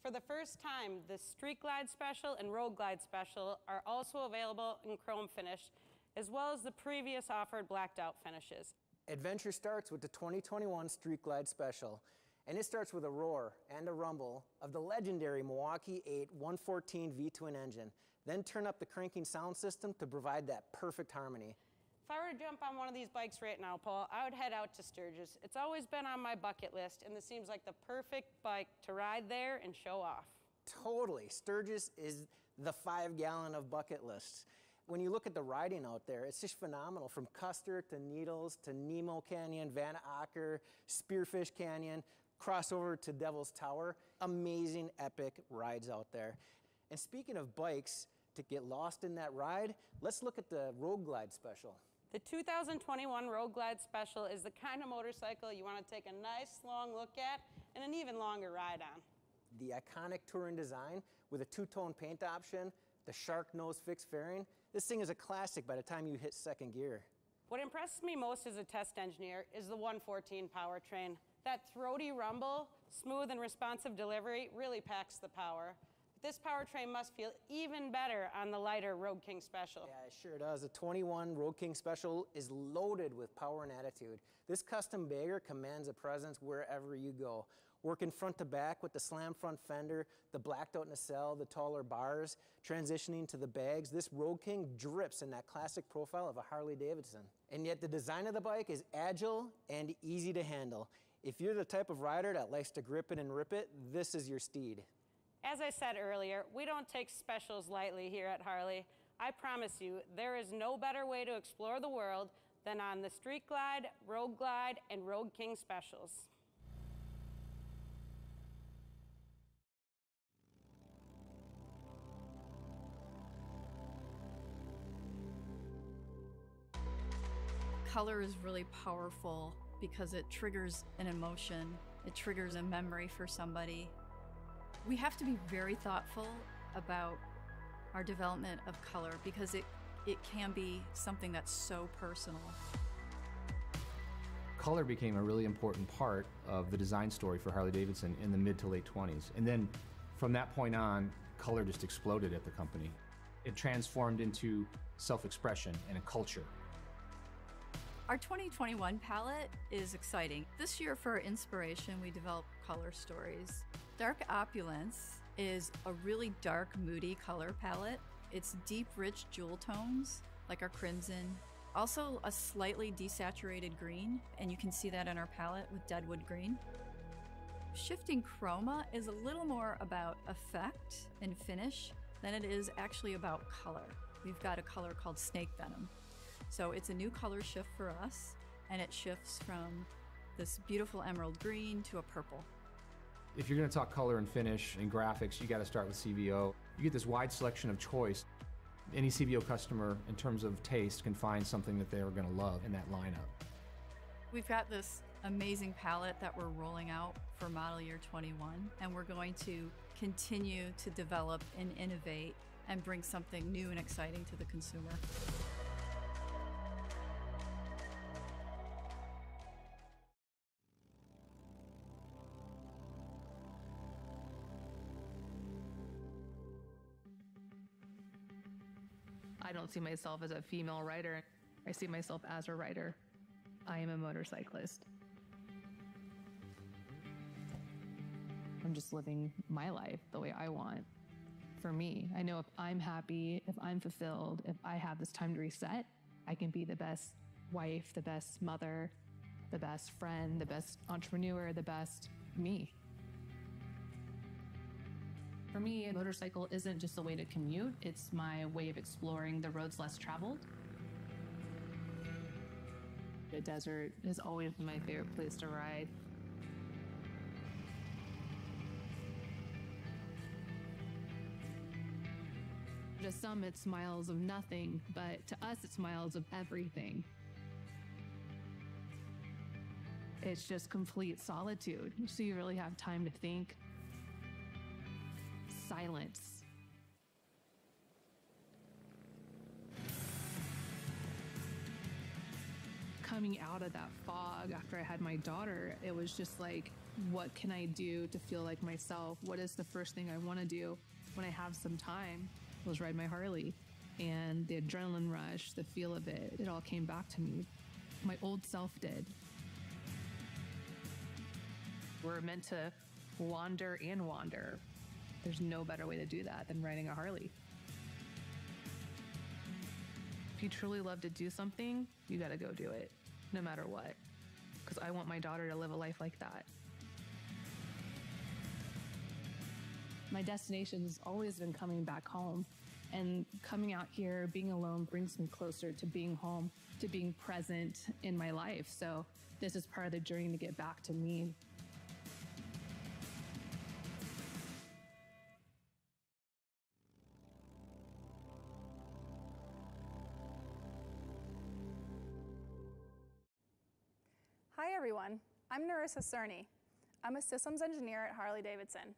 For the first time, the Street Glide Special and Road Glide Special are also available in chrome finish, as well as the previous offered blacked out finishes. Adventure starts with the 2021 Street Glide Special, and it starts with a roar and a rumble of the legendary Milwaukee 8 114 V-twin engine. Then turn up the cranking sound system to provide that perfect harmony. If I were to jump on one of these bikes right now, Paul, I would head out to Sturgis. It's always been on my bucket list, and this seems like the perfect bike to ride there and show off. Totally. Sturgis is the 5-gallon of bucket lists. When you look at the riding out there, it's just phenomenal. From Custer to Needles to Nemo Canyon, Van Acker, Spearfish Canyon, crossover to Devil's Tower. Amazing, epic rides out there. And speaking of bikes, to get lost in that ride, let's look at the Road Glide Special. The 2021 Road Glide Special is the kind of motorcycle you want to take a nice long look at and an even longer ride on. The iconic touring design with a 2-tone paint option, the shark nose fixed fairing. This thing is a classic by the time you hit second gear. What impresses me most as a test engineer is the 114 powertrain. That throaty rumble, smooth and responsive delivery really packs the power. But this powertrain must feel even better on the lighter Road King Special. Yeah, it sure does. The 21 Road King Special is loaded with power and attitude. This custom bagger commands a presence wherever you go. Working front to back with the slam front fender, the blacked out nacelle, the taller bars, transitioning to the bags, this Road King drips in that classic profile of a Harley Davidson. And yet the design of the bike is agile and easy to handle. If you're the type of rider that likes to grip it and rip it, this is your steed. As I said earlier, we don't take specials lightly here at Harley. I promise you, there is no better way to explore the world than on the Street Glide, Road Glide, and Road King specials. Color is really powerful because it triggers an emotion, it triggers a memory for somebody. We have to be very thoughtful about our development of color because it can be something that's so personal. Color became a really important part of the design story for Harley Davidson in the mid to late 20s. And then from that point on, color just exploded at the company. It transformed into self-expression and a culture. Our 2021 palette is exciting. This year for our inspiration, we developed color stories. Dark Opulence is a really dark, moody color palette. It's deep, rich jewel tones, like our crimson. Also a slightly desaturated green, and you can see that in our palette with Deadwood Green. Shifting Chroma is a little more about effect and finish than it is actually about color. We've got a color called Snake Venom. So it's a new color shift for us, and it shifts from this beautiful emerald green to a purple. If you're going to talk color and finish and graphics, you got to start with CVO. You get this wide selection of choice. Any CVO customer, in terms of taste, can find something that they're going to love in that lineup. We've got this amazing palette that we're rolling out for model year 21, and we're going to continue to develop and innovate and bring something new and exciting to the consumer. I I don't see myself as a female rider. I see myself as a rider. I am a motorcyclist. I'm just living my life the way I want. For me, I know if I'm happy, if I'm fulfilled, if I have this time to reset, I can be the best wife, the best mother, the best friend, the best entrepreneur, the best me. For me, a motorcycle isn't just a way to commute, it's my way of exploring the roads less traveled. The desert has always been my favorite place to ride. To some, it's miles of nothing, but to us, it's miles of everything. It's just complete solitude, so you really have time to think. Silence. Coming out of that fog after I had my daughter, it was just like, what can I do to feel like myself? What is the first thing I want to do when I have some time? Was ride my Harley, and the adrenaline rush, the feel of it, it all came back to me. My old self did. We're meant to wander and wander. There's no better way to do that than riding a Harley. If you truly love to do something, you gotta go do it, no matter what. Because I want my daughter to live a life like that. My destination has always been coming back home, and coming out here, being alone, brings me closer to being home, to being present in my life. So this is part of the journey to get back to me. Hi everyone, I'm Narissa Cerny. I'm a systems engineer at Harley Davidson.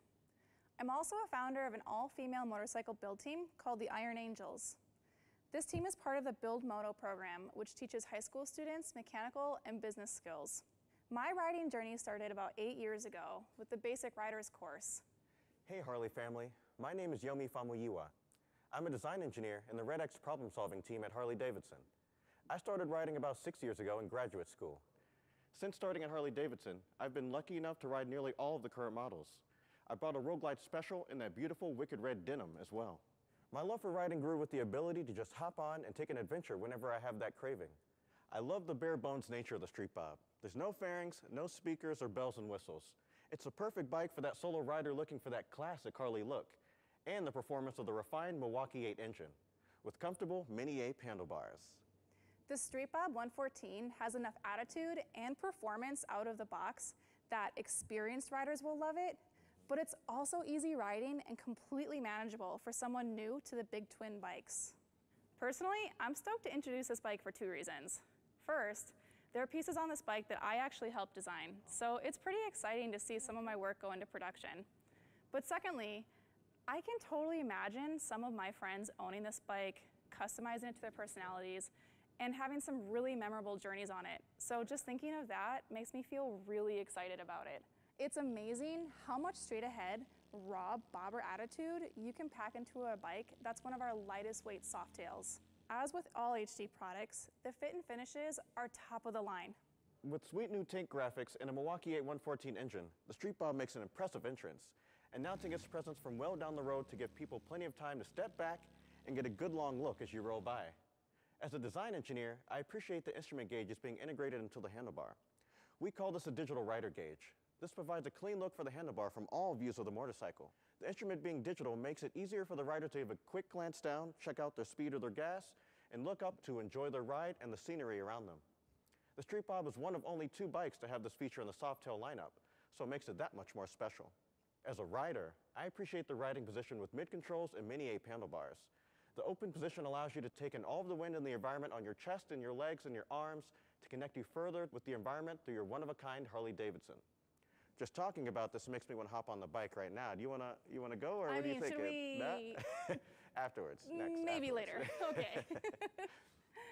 I'm also a founder of an all-female motorcycle build team called the Iron Angels. This team is part of the Build Moto program, which teaches high school students mechanical and business skills. My riding journey started about 8 years ago with the Basic Riders course. Hey Harley family, my name is Yomi Famuyiwa. I'm a design engineer in the Red X problem-solving team at Harley Davidson. I started riding about 6 years ago in graduate school. Since starting at Harley Davidson, I've been lucky enough to ride nearly all of the current models. I brought a Road Glide Special in that beautiful wicked red denim as well. My love for riding grew with the ability to just hop on and take an adventure whenever I have that craving. I love the bare bones nature of the Street Bob. There's no fairings, no speakers or bells and whistles. It's a perfect bike for that solo rider looking for that classic Harley look, and the performance of the refined Milwaukee 8 engine, with comfortable mini ape handlebars. The Street Bob 114 has enough attitude and performance out of the box that experienced riders will love it, but it's also easy riding and completely manageable for someone new to the big twin bikes. Personally, I'm stoked to introduce this bike for 2 reasons. First, there are pieces on this bike that I actually helped design, so it's pretty exciting to see some of my work go into production. But secondly, I can totally imagine some of my friends owning this bike, customizing it to their personalities, and having some really memorable journeys on it. So just thinking of that makes me feel really excited about it. It's amazing how much straight ahead, raw bobber attitude you can pack into a bike that's one of our lightest weight softails. As with all HD products, the fit and finishes are top of the line. With sweet new tank graphics and a Milwaukee 8 114 engine, the Street Bob makes an impressive entrance, announcing its presence from well down the road to give people plenty of time to step back and get a good long look as you roll by. As a design engineer, I appreciate the instrument gauges being integrated into the handlebar. We call this a digital rider gauge. This provides a clean look for the handlebar from all views of the motorcycle. The instrument being digital makes it easier for the rider to have a quick glance down, check out their speed or their gas, and look up to enjoy their ride and the scenery around them. The Street Bob is one of only 2 bikes to have this feature in the Softail lineup, so it makes it that much more special. As a rider, I appreciate the riding position with mid-controls and mini-ape handlebars. The open position allows you to take in all of the wind and the environment on your chest and your legs and your arms to connect you further with the environment through your one-of-a-kind Harley Davidson. Just talking about this makes me want to hop on the bike right now. Do you want to go, or what do you think? Should we... Afterwards. Maybe later. Okay.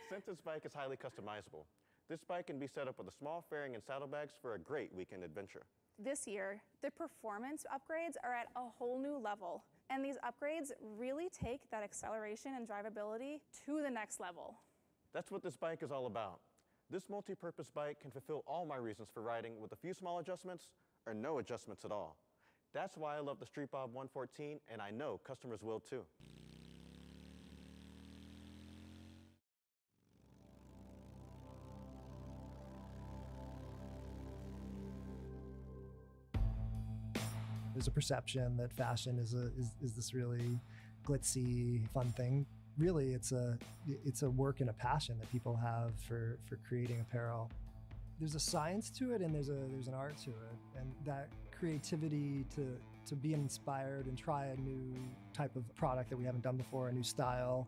Since this bike is highly customizable, this bike can be set up with a small fairing and saddlebags for a great weekend adventure. This year, the performance upgrades are at a whole new level. And these upgrades really take that acceleration and drivability to the next level. That's what this bike is all about. This multi-purpose bike can fulfill all my reasons for riding with a few small adjustments or no adjustments at all. That's why I love the Street Bob 114, and I know customers will too. There's a perception that fashion is this really glitzy, fun thing. Really, it's a work and a passion that people have for creating apparel. There's a science to it and there's an art to it, and that creativity to be inspired and try a new type of product that we haven't done before, a new style,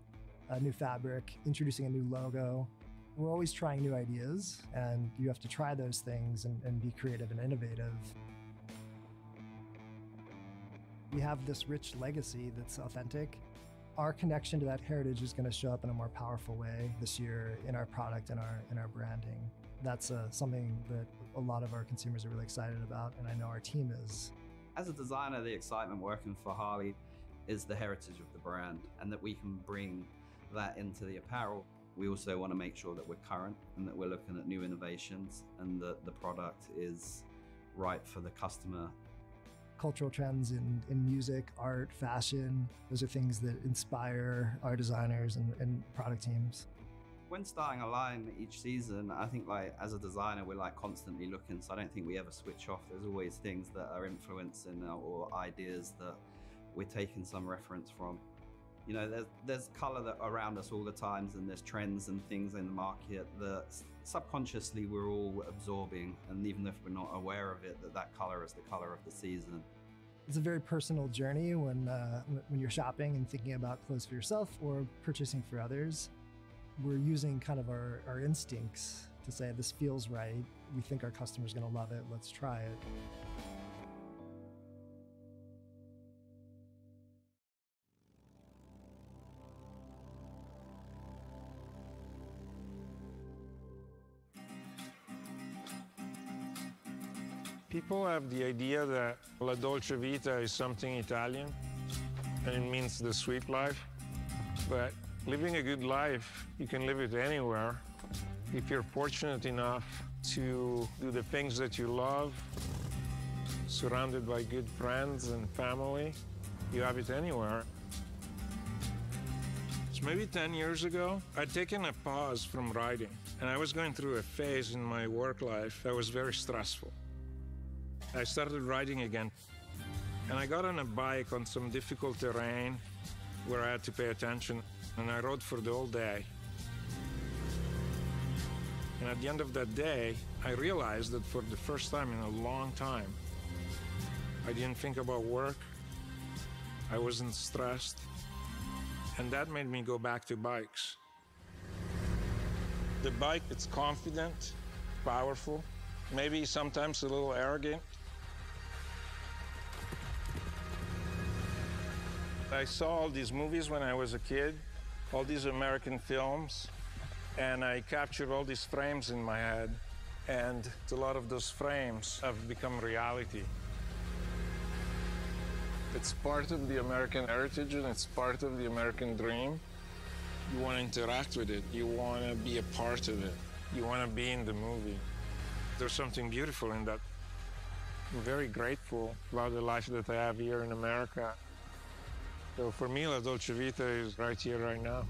a new fabric, introducing a new logo. We're always trying new ideas, and you have to try those things and be creative and innovative. We have this rich legacy that's authentic. Our connection to that heritage is going to show up in a more powerful way this year in our product and our branding. That's something that a lot of our consumers are really excited about, and I know our team is. As a designer, the excitement working for Harley is the heritage of the brand, and that we can bring that into the apparel. We also want to make sure that we're current and that we're looking at new innovations and that the product is right for the customer. Cultural trends in music, art, fashion, those are things that inspire our designers and product teams. When starting a line each season, I think as a designer, we're constantly looking, so I don't think we ever switch off. There's always things that are influencing or ideas that we're taking some reference from. You know, there's color around us all the time, and there's trends and things in the market that subconsciously we're all absorbing, and even if we're not aware of it, that color is the color of the season. It's a very personal journey when you're shopping and thinking about clothes for yourself or purchasing for others. We're using kind of our instincts to say, this feels right, we think our customer's gonna love it, let's try it. People have the idea that La Dolce Vita is something Italian, and it means the sweet life. But living a good life, you can live it anywhere. If you're fortunate enough to do the things that you love, surrounded by good friends and family, you have it anywhere. So maybe 10 years ago, I'd taken a pause from writing, and I was going through a phase in my work life that was very stressful. I started writing again, and I got on a bike on some difficult terrain where I had to pay attention, and I rode for the whole day. And at the end of that day, I realized that for the first time in a long time, I didn't think about work, I wasn't stressed, and that made me go back to bikes. The bike, it's confident, powerful, maybe sometimes a little arrogant. I saw all these movies when I was a kid, all these American films, and I captured all these frames in my head, and a lot of those frames have become reality. It's part of the American heritage, and it's part of the American dream. You want to interact with it. You want to be a part of it. You want to be in the movie. There's something beautiful in that. I'm very grateful about the life that I have here in America. So for me, La Dolce Vita is right here, right now.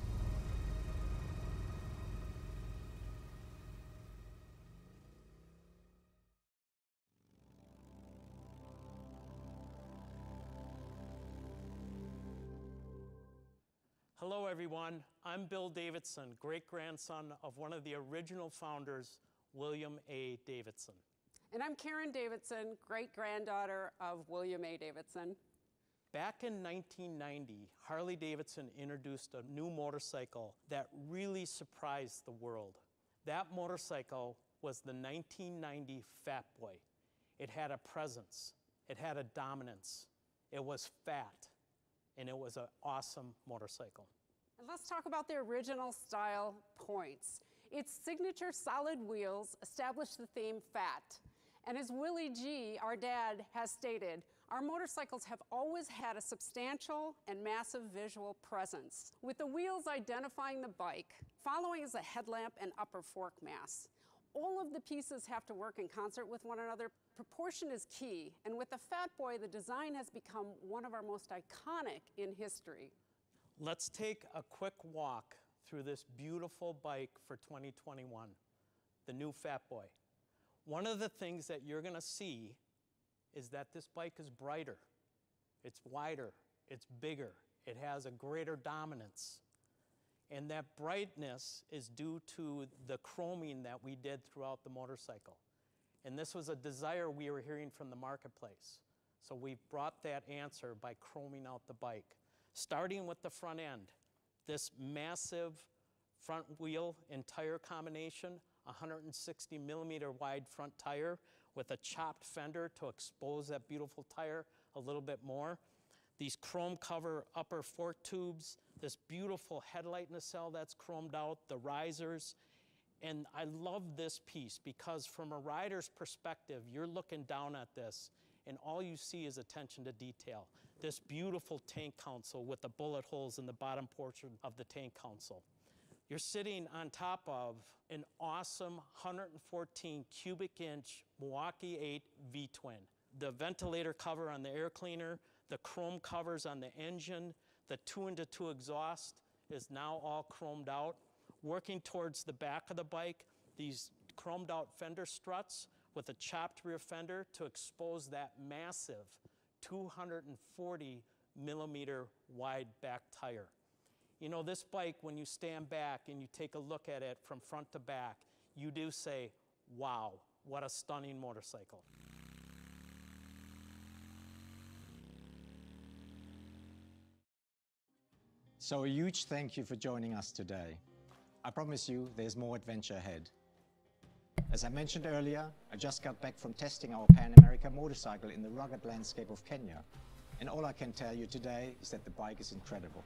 Hello, everyone. I'm Bill Davidson, great-grandson of one of the original founders, William A. Davidson. And I'm Karen Davidson, great-granddaughter of William A. Davidson. Back in 1990, Harley Davidson introduced a new motorcycle that really surprised the world. That motorcycle was the 1990 Fat Boy. It had a presence, it had a dominance, it was fat, and it was an awesome motorcycle. And let's talk about the original style points. Its signature solid wheels established the theme fat, And as Willie G., our dad, has stated, our motorcycles have always had a substantial and massive visual presence, with the wheels identifying the bike, following is a headlamp and upper fork mass. All of the pieces have to work in concert with one another. Proportion is key, and with the Fat Boy, the design has become one of our most iconic in history. Let's take a quick walk through this beautiful bike for 2021, the new Fat Boy. One of the things that you're gonna see is that this bike is brighter, it's wider, it's bigger, it has a greater dominance. And that brightness is due to the chroming that we did throughout the motorcycle. And this was a desire we were hearing from the marketplace. So we've brought that answer by chroming out the bike. Starting with the front end, this massive front wheel and tire combination, 160 millimeter wide front tire with a chopped fender to expose that beautiful tire a little bit more. These chrome cover upper fork tubes, this beautiful headlight nacelle that's chromed out, the risers. And I love this piece because from a rider's perspective, you're looking down at this and all you see is attention to detail. This beautiful tank console with the bullet holes in the bottom portion of the tank console. You're sitting on top of an awesome 114 cubic inch Milwaukee 8 V-twin. The ventilator cover on the air cleaner, the chrome covers on the engine, the 2-into-2 exhaust is now all chromed out. Working towards the back of the bike, these chromed out fender struts with a chopped rear fender to expose that massive 240 millimeter wide back tire. You know, this bike, when you stand back and you take a look at it from front to back, you do say, wow, what a stunning motorcycle. So a huge thank you for joining us today. I promise you there's more adventure ahead. As I mentioned earlier, I just got back from testing our Pan America motorcycle in the rugged landscape of Kenya. And all I can tell you today is that the bike is incredible.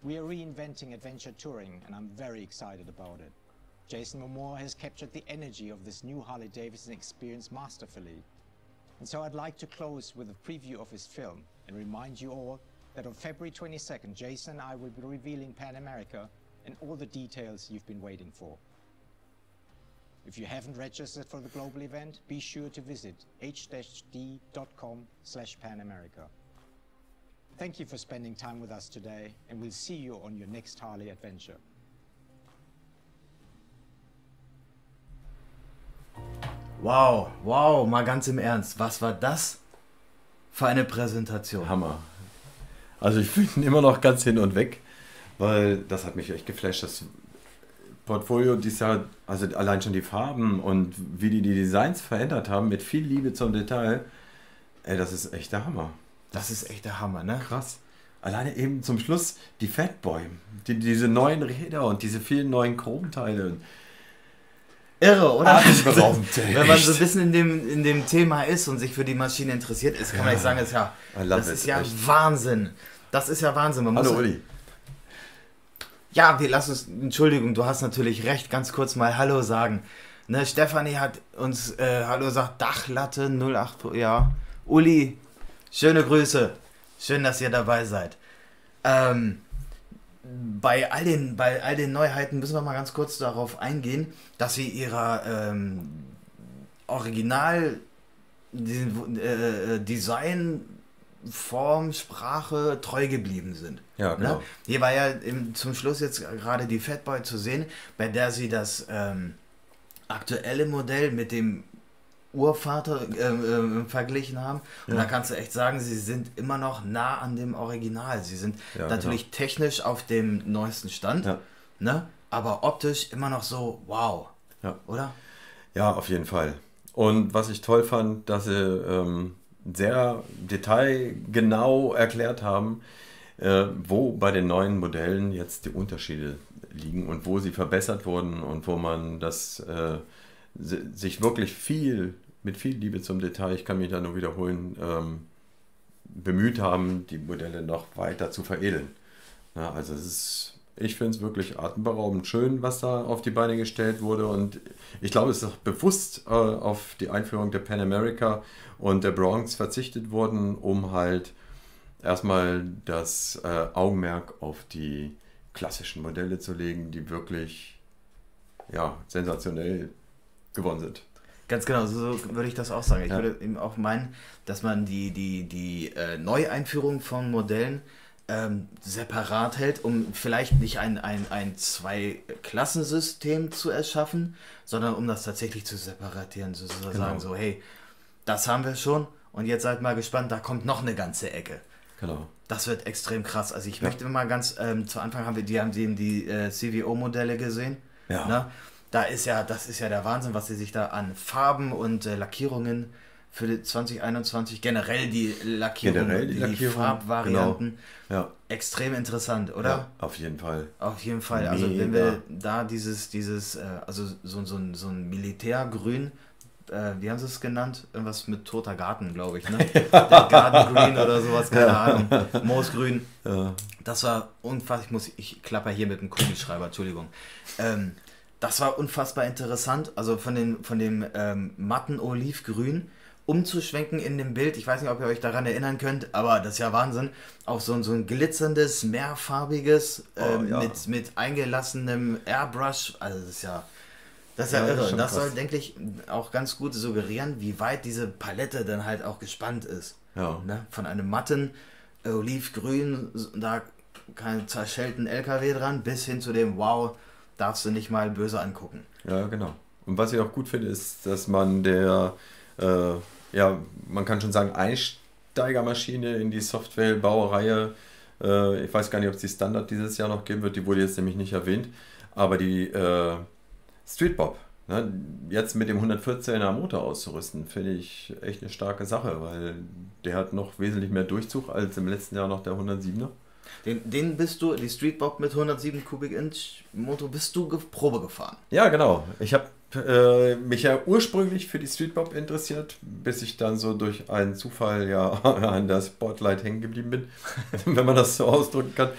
We are reinventing adventure touring and I'm very excited about it. Jason Momoa has captured the energy of this new Harley Davidson experience masterfully. And so I'd like to close with a preview of his film and remind you all that on February 22nd, Jason and I will be revealing Pan America and all the details you've been waiting for. If you haven't registered for the global event, be sure to visit h-d.com/Panamerica. Thank you for spending time with us today, and we'll see you on your next Harley adventure. Wow, wow, mal ganz im Ernst, was war das für eine Präsentation? Hammer. Also ich bin immer noch ganz hin und weg, weil das hat mich echt geflasht. Das Portfolio dieses Jahr, also allein schon die Farben und wie die Designs verändert haben, mit viel Liebe zum Detail, ey, das ist echt der Hammer. Das ist echt der Hammer, ne? Krass. Alleine eben zum Schluss die Fatboy, diese neuen Räder und diese vielen neuen Chromteile. Irre, oder? Wenn man so ein bisschen in dem Thema ist und sich für die Maschine interessiert ist, kann man nicht sagen, das ist ja Wahnsinn. Das ist ja Wahnsinn. Hallo Uli. Ja, wir lassen uns, Entschuldigung, du hast natürlich recht, ganz kurz mal Hallo sagen. Ne, Stefanie hat uns Hallo gesagt, Dachlatte 08, ja. Uli, schöne Grüße. Schön, dass ihr dabei seid. Bei all den Neuheiten müssen wir mal ganz kurz darauf eingehen, dass sie ihrer Original Design, Form, Sprache treu geblieben sind. Ja, genau. Ne? Hier war ja zum Schluss jetzt gerade die Fatboy zu sehen, bei der sie das aktuelle Modell mit dem Urvater verglichen haben. Und da kannst du echt sagen, sie sind immer noch nah an dem Original. Sie sind natürlich technisch auf dem neuesten Stand, ne? Aber optisch immer noch so, wow, oder? Ja, auf jeden Fall. Und was ich toll fand, dass sie sehr detailgenau erklärt haben, wo bei den neuen Modellen jetzt die Unterschiede liegen und wo sie verbessert wurden und wo man das sich wirklich mit viel Liebe zum Detail, ich kann mich da nur wiederholen, bemüht haben, die Modelle noch weiter zu veredeln. Ja, also es ist Ich finde es wirklich atemberaubend schön, was da auf die Beine gestellt wurde. Und ich glaube, es ist auch bewusst auf die Einführung der Pan America und der Bronx verzichtet worden, um halt erstmal das Augenmerk auf die klassischen Modelle zu legen, die wirklich sensationell geworden sind. Ganz genau, so würde ich das auch sagen. Ich würde eben auch meinen, dass man die Neueinführung von Modellen separat hält, um vielleicht nicht ein Zwei-Klassensystem zu erschaffen, sondern um das tatsächlich zu separatieren, sozusagen so, hey, das haben wir schon und jetzt seid mal gespannt, da kommt noch eine ganze Ecke. Genau. Das wird extrem krass. Also ich möchte mal ganz, zu Anfang haben die CVO-Modelle gesehen. Ja. Ne? Das ist ja der Wahnsinn, was sie sich da an Farben und Lackierungen für 2021, generell die Lackierungen, die Farbvarianten, genau. Extrem interessant, oder? Ja, auf jeden Fall. Auf jeden Fall. Also wenn wir da also so ein Militärgrün, wie haben sie es genannt? Irgendwas mit toter Garten, glaube ich, ne? Der Garden Green oder sowas, keine Ahnung. Moosgrün. Ja. Das war unfassbar, ich klapper hier mit dem Kugelschreiber, Entschuldigung. Das war unfassbar interessant, also von dem matten Olivgrün umzuschwenken in dem Bild. Ich weiß nicht, ob ihr euch daran erinnern könnt, aber das ist ja Wahnsinn. Auch so ein glitzerndes, mehrfarbiges, mit eingelassenem Airbrush. Also das ist ja irre. Das soll, denke ich, auch ganz gut suggerieren, wie weit diese Palette dann halt auch gespannt ist. Ja. Ne? Von einem matten Olivgrün, da keinen zerschellten LKW dran, bis hin zu dem Wow, darfst du nicht mal böse angucken. Ja, genau. Und was ich auch gut finde, ist, dass man man kann schon sagen, Einsteigermaschine in die Software-Baureihe, ich weiß gar nicht, ob es die Standard dieses Jahr noch geben wird, die wurde jetzt nämlich nicht erwähnt, aber die Street Bob, ne, jetzt mit dem 114er Motor auszurüsten, finde ich echt eine starke Sache, weil der hat noch wesentlich mehr Durchzug als im letzten Jahr noch der 107er. Den bist du, die Street Bob mit 107 Kubik-Inch Motor, bist du Probe gefahren? Ja, genau. Ich habe mich ja ursprünglich für die Street Bob interessiert, bis ich dann so durch einen Zufall an der Spotlight hängen geblieben bin, wenn man das so ausdrücken kann.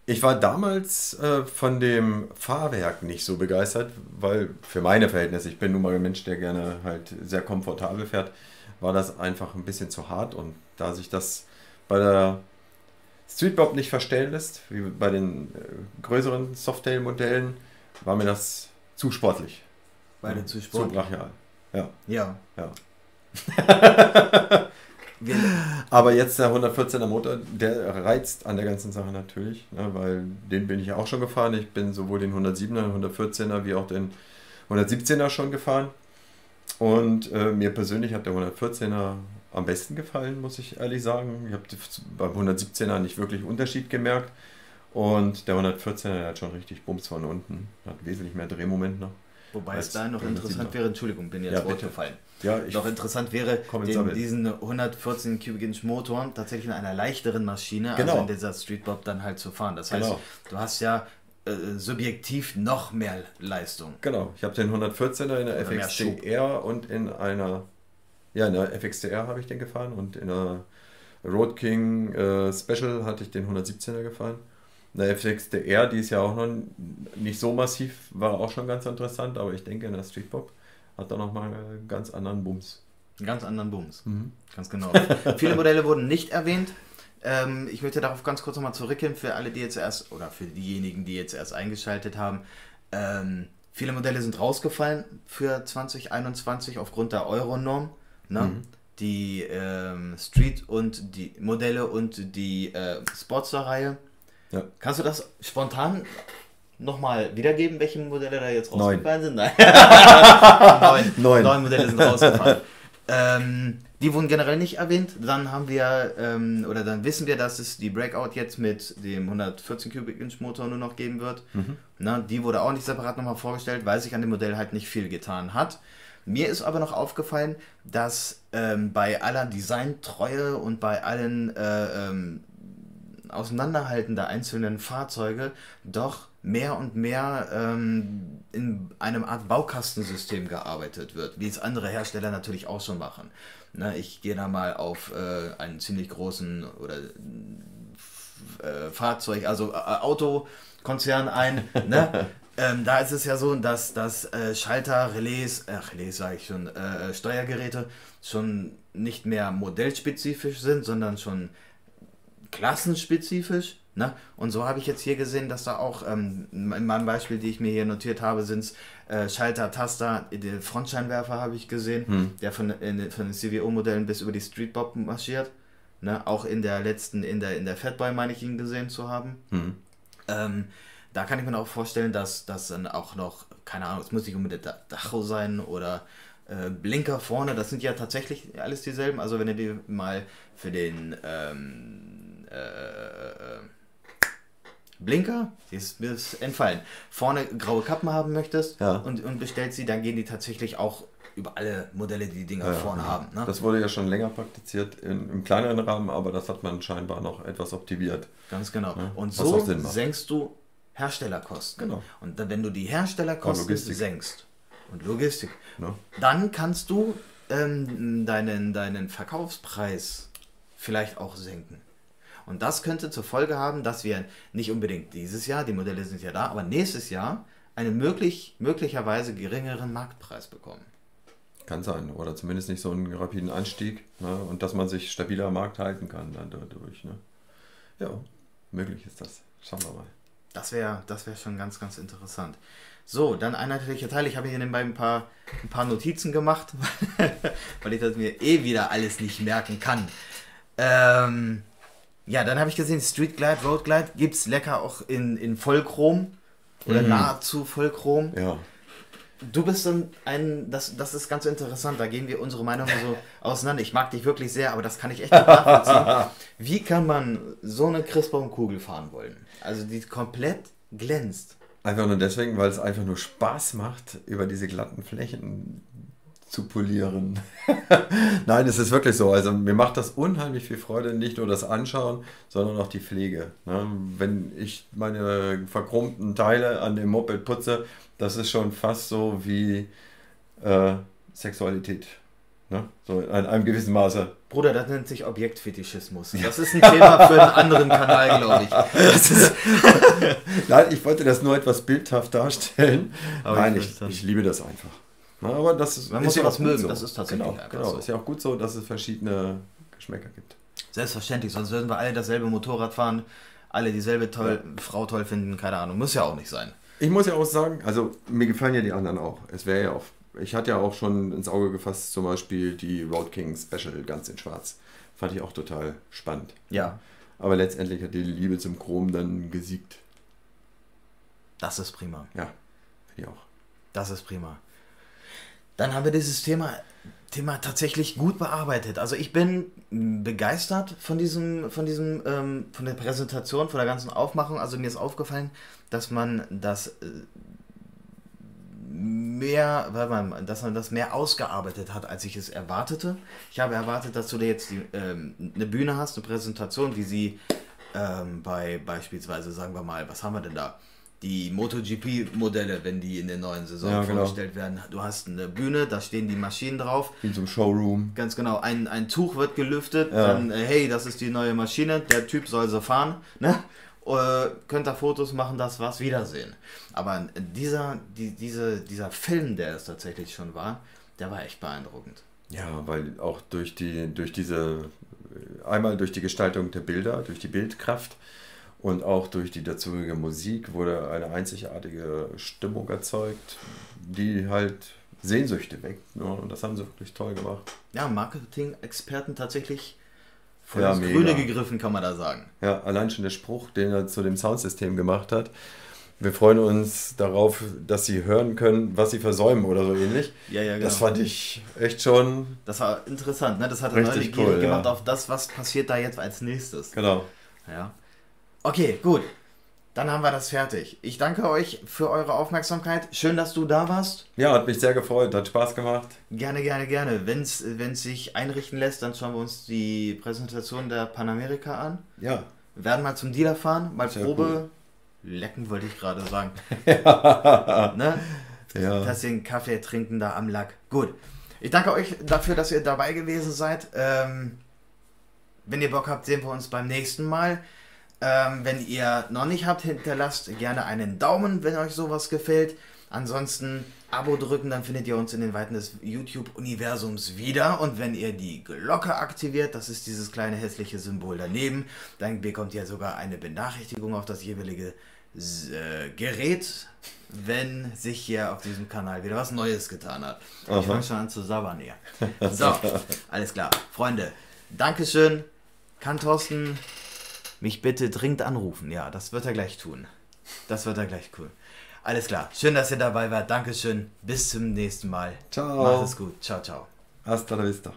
Ich war damals von dem Fahrwerk nicht so begeistert, weil für meine Verhältnisse, ich bin nun mal ein Mensch, der gerne halt sehr komfortabel fährt, war das einfach ein bisschen zu hart, und da sich das bei der Street Bob nicht verstellen lässt, wie bei den größeren Softail-Modellen, war mir das zu sportlich. Beide zu sportlich? Zu brachial. Ja. Aber jetzt der 114er Motor, der reizt an der ganzen Sache natürlich, ne, weil den bin ich ja auch schon gefahren. Ich bin sowohl den 107er, 114er wie auch den 117er schon gefahren. Und mir persönlich hat der 114er am besten gefallen, muss ich ehrlich sagen. Ich habe beim 117er nicht wirklich Unterschied gemerkt. Und der 114er, der hat schon richtig Bums von unten. Hat wesentlich mehr Drehmoment noch. Wobei es da noch interessant wäre, Entschuldigung, bin jetzt runtergefallen. Ja, noch interessant wäre, diesen 114 Cubic Inch Motor tatsächlich in einer leichteren Maschine, also in dieser Street Bob dann halt zu fahren. Das heißt, du hast ja subjektiv noch mehr Leistung. Genau, ich habe den 114er in der FXDR und in einer, in der FXDR habe ich den gefahren, und in der Road King Special hatte ich den 117er gefahren. Der FXDR, die ist ja auch noch nicht so massiv, war auch schon ganz interessant, aber ich denke, in der Street Bob hat er nochmal einen ganz anderen Bums. Einen ganz anderen Bums, ganz genau. Viele Modelle wurden nicht erwähnt. Ich möchte darauf ganz kurz nochmal zurückgehen, für alle, die jetzt erst, oder für diejenigen, die jetzt erst eingeschaltet haben. Viele Modelle sind rausgefallen für 2021 aufgrund der Euro-Norm. Ne? Die Street und die Modelle und die Sportster-Reihe. Ja. Kannst du das spontan nochmal wiedergeben, welche Modelle da jetzt rausgefallen sind? Nein. 9 Modelle sind rausgefallen. Die wurden generell nicht erwähnt. Dann haben wir, dann wissen wir, dass es die Breakout jetzt mit dem 114 Cubic Inch Motor nur noch geben wird. Na, die wurde auch nicht separat nochmal vorgestellt, weil sich an dem Modell halt nicht viel getan hat. Mir ist aber noch aufgefallen, dass bei aller Designtreue und bei allen Auseinanderhalten der einzelnen Fahrzeuge doch mehr und mehr in einem Art Baukastensystem gearbeitet wird, wie es andere Hersteller natürlich auch schon machen. Na, ich gehe da mal auf einen ziemlich großen oder Fahrzeug, also Autokonzern ein, ne? Da ist es ja so, dass Schalter, Relais sage ich schon, Steuergeräte schon nicht mehr modellspezifisch sind, sondern schon klassenspezifisch. Ne? Und so habe ich jetzt hier gesehen, dass da auch, in meinem Beispiel, die ich mir hier notiert habe, sind es Schalter, Taster, den Frontscheinwerfer habe ich gesehen, der von den CVO-Modellen bis über die Streetbob marschiert. Ne? Auch in der Fatboy meine ich ihn gesehen zu haben. Da kann ich mir auch vorstellen, dass das dann auch noch, keine Ahnung, es muss nicht unbedingt der Tacho sein oder Blinker vorne, das sind ja tatsächlich alles dieselben. Also wenn du dir mal für den Blinker, die ist mir entfallen, vorne graue Kappen haben möchtest und bestellst sie, dann gehen die tatsächlich auch über alle Modelle, die Dinger vorne haben. Ne? Das wurde ja schon länger praktiziert im kleineren Rahmen, aber das hat man scheinbar noch etwas optimiert. Ganz genau. Ja, und so senkst du Herstellerkosten. Genau. Und wenn du die Herstellerkosten senkst und Logistik, ja. dann kannst du deinen Verkaufspreis vielleicht auch senken. Und das könnte zur Folge haben, dass wir nicht unbedingt dieses Jahr, die Modelle sind ja da, aber nächstes Jahr einen möglicherweise geringeren Marktpreis bekommen. Kann sein, oder zumindest nicht so einen rapiden Anstieg, ne? Und dass man sich stabiler am Markt halten kann dann dadurch. Ne? Ja, möglich ist das. Schauen wir mal. Das wär schon ganz, ganz interessant. So, dann ein natürlicher Teil. Ich habe hier nebenbei ein paar Notizen gemacht, weil ich das mir wieder alles nicht merken kann. Ja, dann habe ich gesehen, Street Glide, Road Glide gibt es lecker auch in Vollchrom oder nahezu Vollchrom. Ja. Du bist dann das ist ganz interessant, da gehen wir unsere Meinungen so auseinander. Ich mag dich wirklich sehr, aber das kann ich echt nicht nachvollziehen. Wie kann man so eine Christbaumkugel fahren wollen? Also die komplett glänzt. Einfach nur deswegen, weil es einfach nur Spaß macht, über diese glatten Flächen zu polieren. Nein, es ist wirklich so. Also mir macht das unheimlich viel Freude, nicht nur das Anschauen, sondern auch die Pflege. Ne? Wenn ich meine verchromten Teile an dem Moped putze, das ist schon fast so wie Sexualität. Ne? So in einem gewissen Maße. Bruder, das nennt sich Objektfetischismus. Das ist ein Thema für einen anderen Kanal, glaube ich. Nein, ich wollte das nur etwas bildhaft darstellen. Aber nein, ich liebe das einfach. Na, aber man muss ja was mögen, so. Das ist tatsächlich genau. So. Ist ja auch gut so, dass es verschiedene Geschmäcker gibt. Selbstverständlich, sonst würden wir alle dasselbe Motorrad fahren, alle dieselbe Frau toll finden, keine Ahnung, muss ja auch nicht sein. Ich muss ja auch sagen, also mir gefallen ja die anderen auch. Es wäre ja auch, ich hatte ja auch schon ins Auge gefasst, zum Beispiel die Road King Special ganz in schwarz. Fand ich auch total spannend. Ja. Aber letztendlich hat die Liebe zum Chrom dann gesiegt. Das ist prima. Ja, finde ich auch. Das ist prima. Dann haben wir dieses Thema tatsächlich gut bearbeitet. Also ich bin begeistert von der Präsentation, von der ganzen Aufmachung. Also mir ist aufgefallen, dass man das mehr ausgearbeitet hat, als ich es erwartete. Ich habe erwartet, dass du da jetzt eine Bühne hast, eine Präsentation, wie sie bei beispielsweise, sagen wir mal, was haben wir denn da? Die MotoGP-Modelle, wenn die in der neuen Saison vorgestellt werden. Du hast eine Bühne, da stehen die Maschinen drauf. Wie zum Showroom. Ganz genau. Ein Tuch wird gelüftet, dann, hey, das ist die neue Maschine, der Typ soll sie fahren. Ne? Könnt ihr Fotos machen, das war's, Wiedersehen. Aber dieser Film, der es tatsächlich schon war, der war echt beeindruckend. Ja, weil auch einmal durch die Gestaltung der Bilder, durch die Bildkraft, und auch durch die dazugehörige Musik wurde eine einzigartige Stimmung erzeugt, die halt Sehnsüchte weckt. Ne? Und das haben sie wirklich toll gemacht. Ja, Marketing-Experten tatsächlich voll ins Grüne gegriffen, kann man da sagen. Ja, allein schon der Spruch, den er zu dem Soundsystem gemacht hat. Wir freuen uns darauf, dass sie hören können, was sie versäumen oder so ähnlich. Ja, genau. Das fand ich echt schon. Das war interessant, ne? Das hat er neugierig gemacht auf das, was passiert da jetzt als nächstes. Genau. Ja. Okay, gut. Dann haben wir das fertig. Ich danke euch für eure Aufmerksamkeit. Schön, dass du da warst. Ja, hat mich sehr gefreut. Hat Spaß gemacht. Gerne, gerne, gerne. Wenn es sich einrichten lässt, dann schauen wir uns die Präsentation der Panamerika an. Ja. Wir werden mal zum Dealer fahren, mal sehr Probe. Cool. Lecken wollte ich gerade sagen. Ne? Ja. Taschen Kaffee trinken da am Lack. Gut. Ich danke euch dafür, dass ihr dabei gewesen seid. Wenn ihr Bock habt, sehen wir uns beim nächsten Mal. Wenn ihr noch nicht habt, hinterlasst gerne einen Daumen, wenn euch sowas gefällt. Ansonsten Abo drücken, dann findet ihr uns in den Weiten des YouTube-Universums wieder. Und wenn ihr die Glocke aktiviert, das ist dieses kleine hässliche Symbol daneben, dann bekommt ihr sogar eine Benachrichtigung auf das jeweilige Gerät, wenn sich hier auf diesem Kanal wieder was Neues getan hat. Ich fange schon an zu sabbern hier. So, alles klar. Freunde, Dankeschön. Kann Thorsten mich bitte dringend anrufen? Ja, das wird er gleich tun. Das wird er gleich tun. Alles klar. Schön, dass ihr dabei wart. Dankeschön. Bis zum nächsten Mal. Ciao. Macht es gut. Ciao, ciao. Hasta la vista.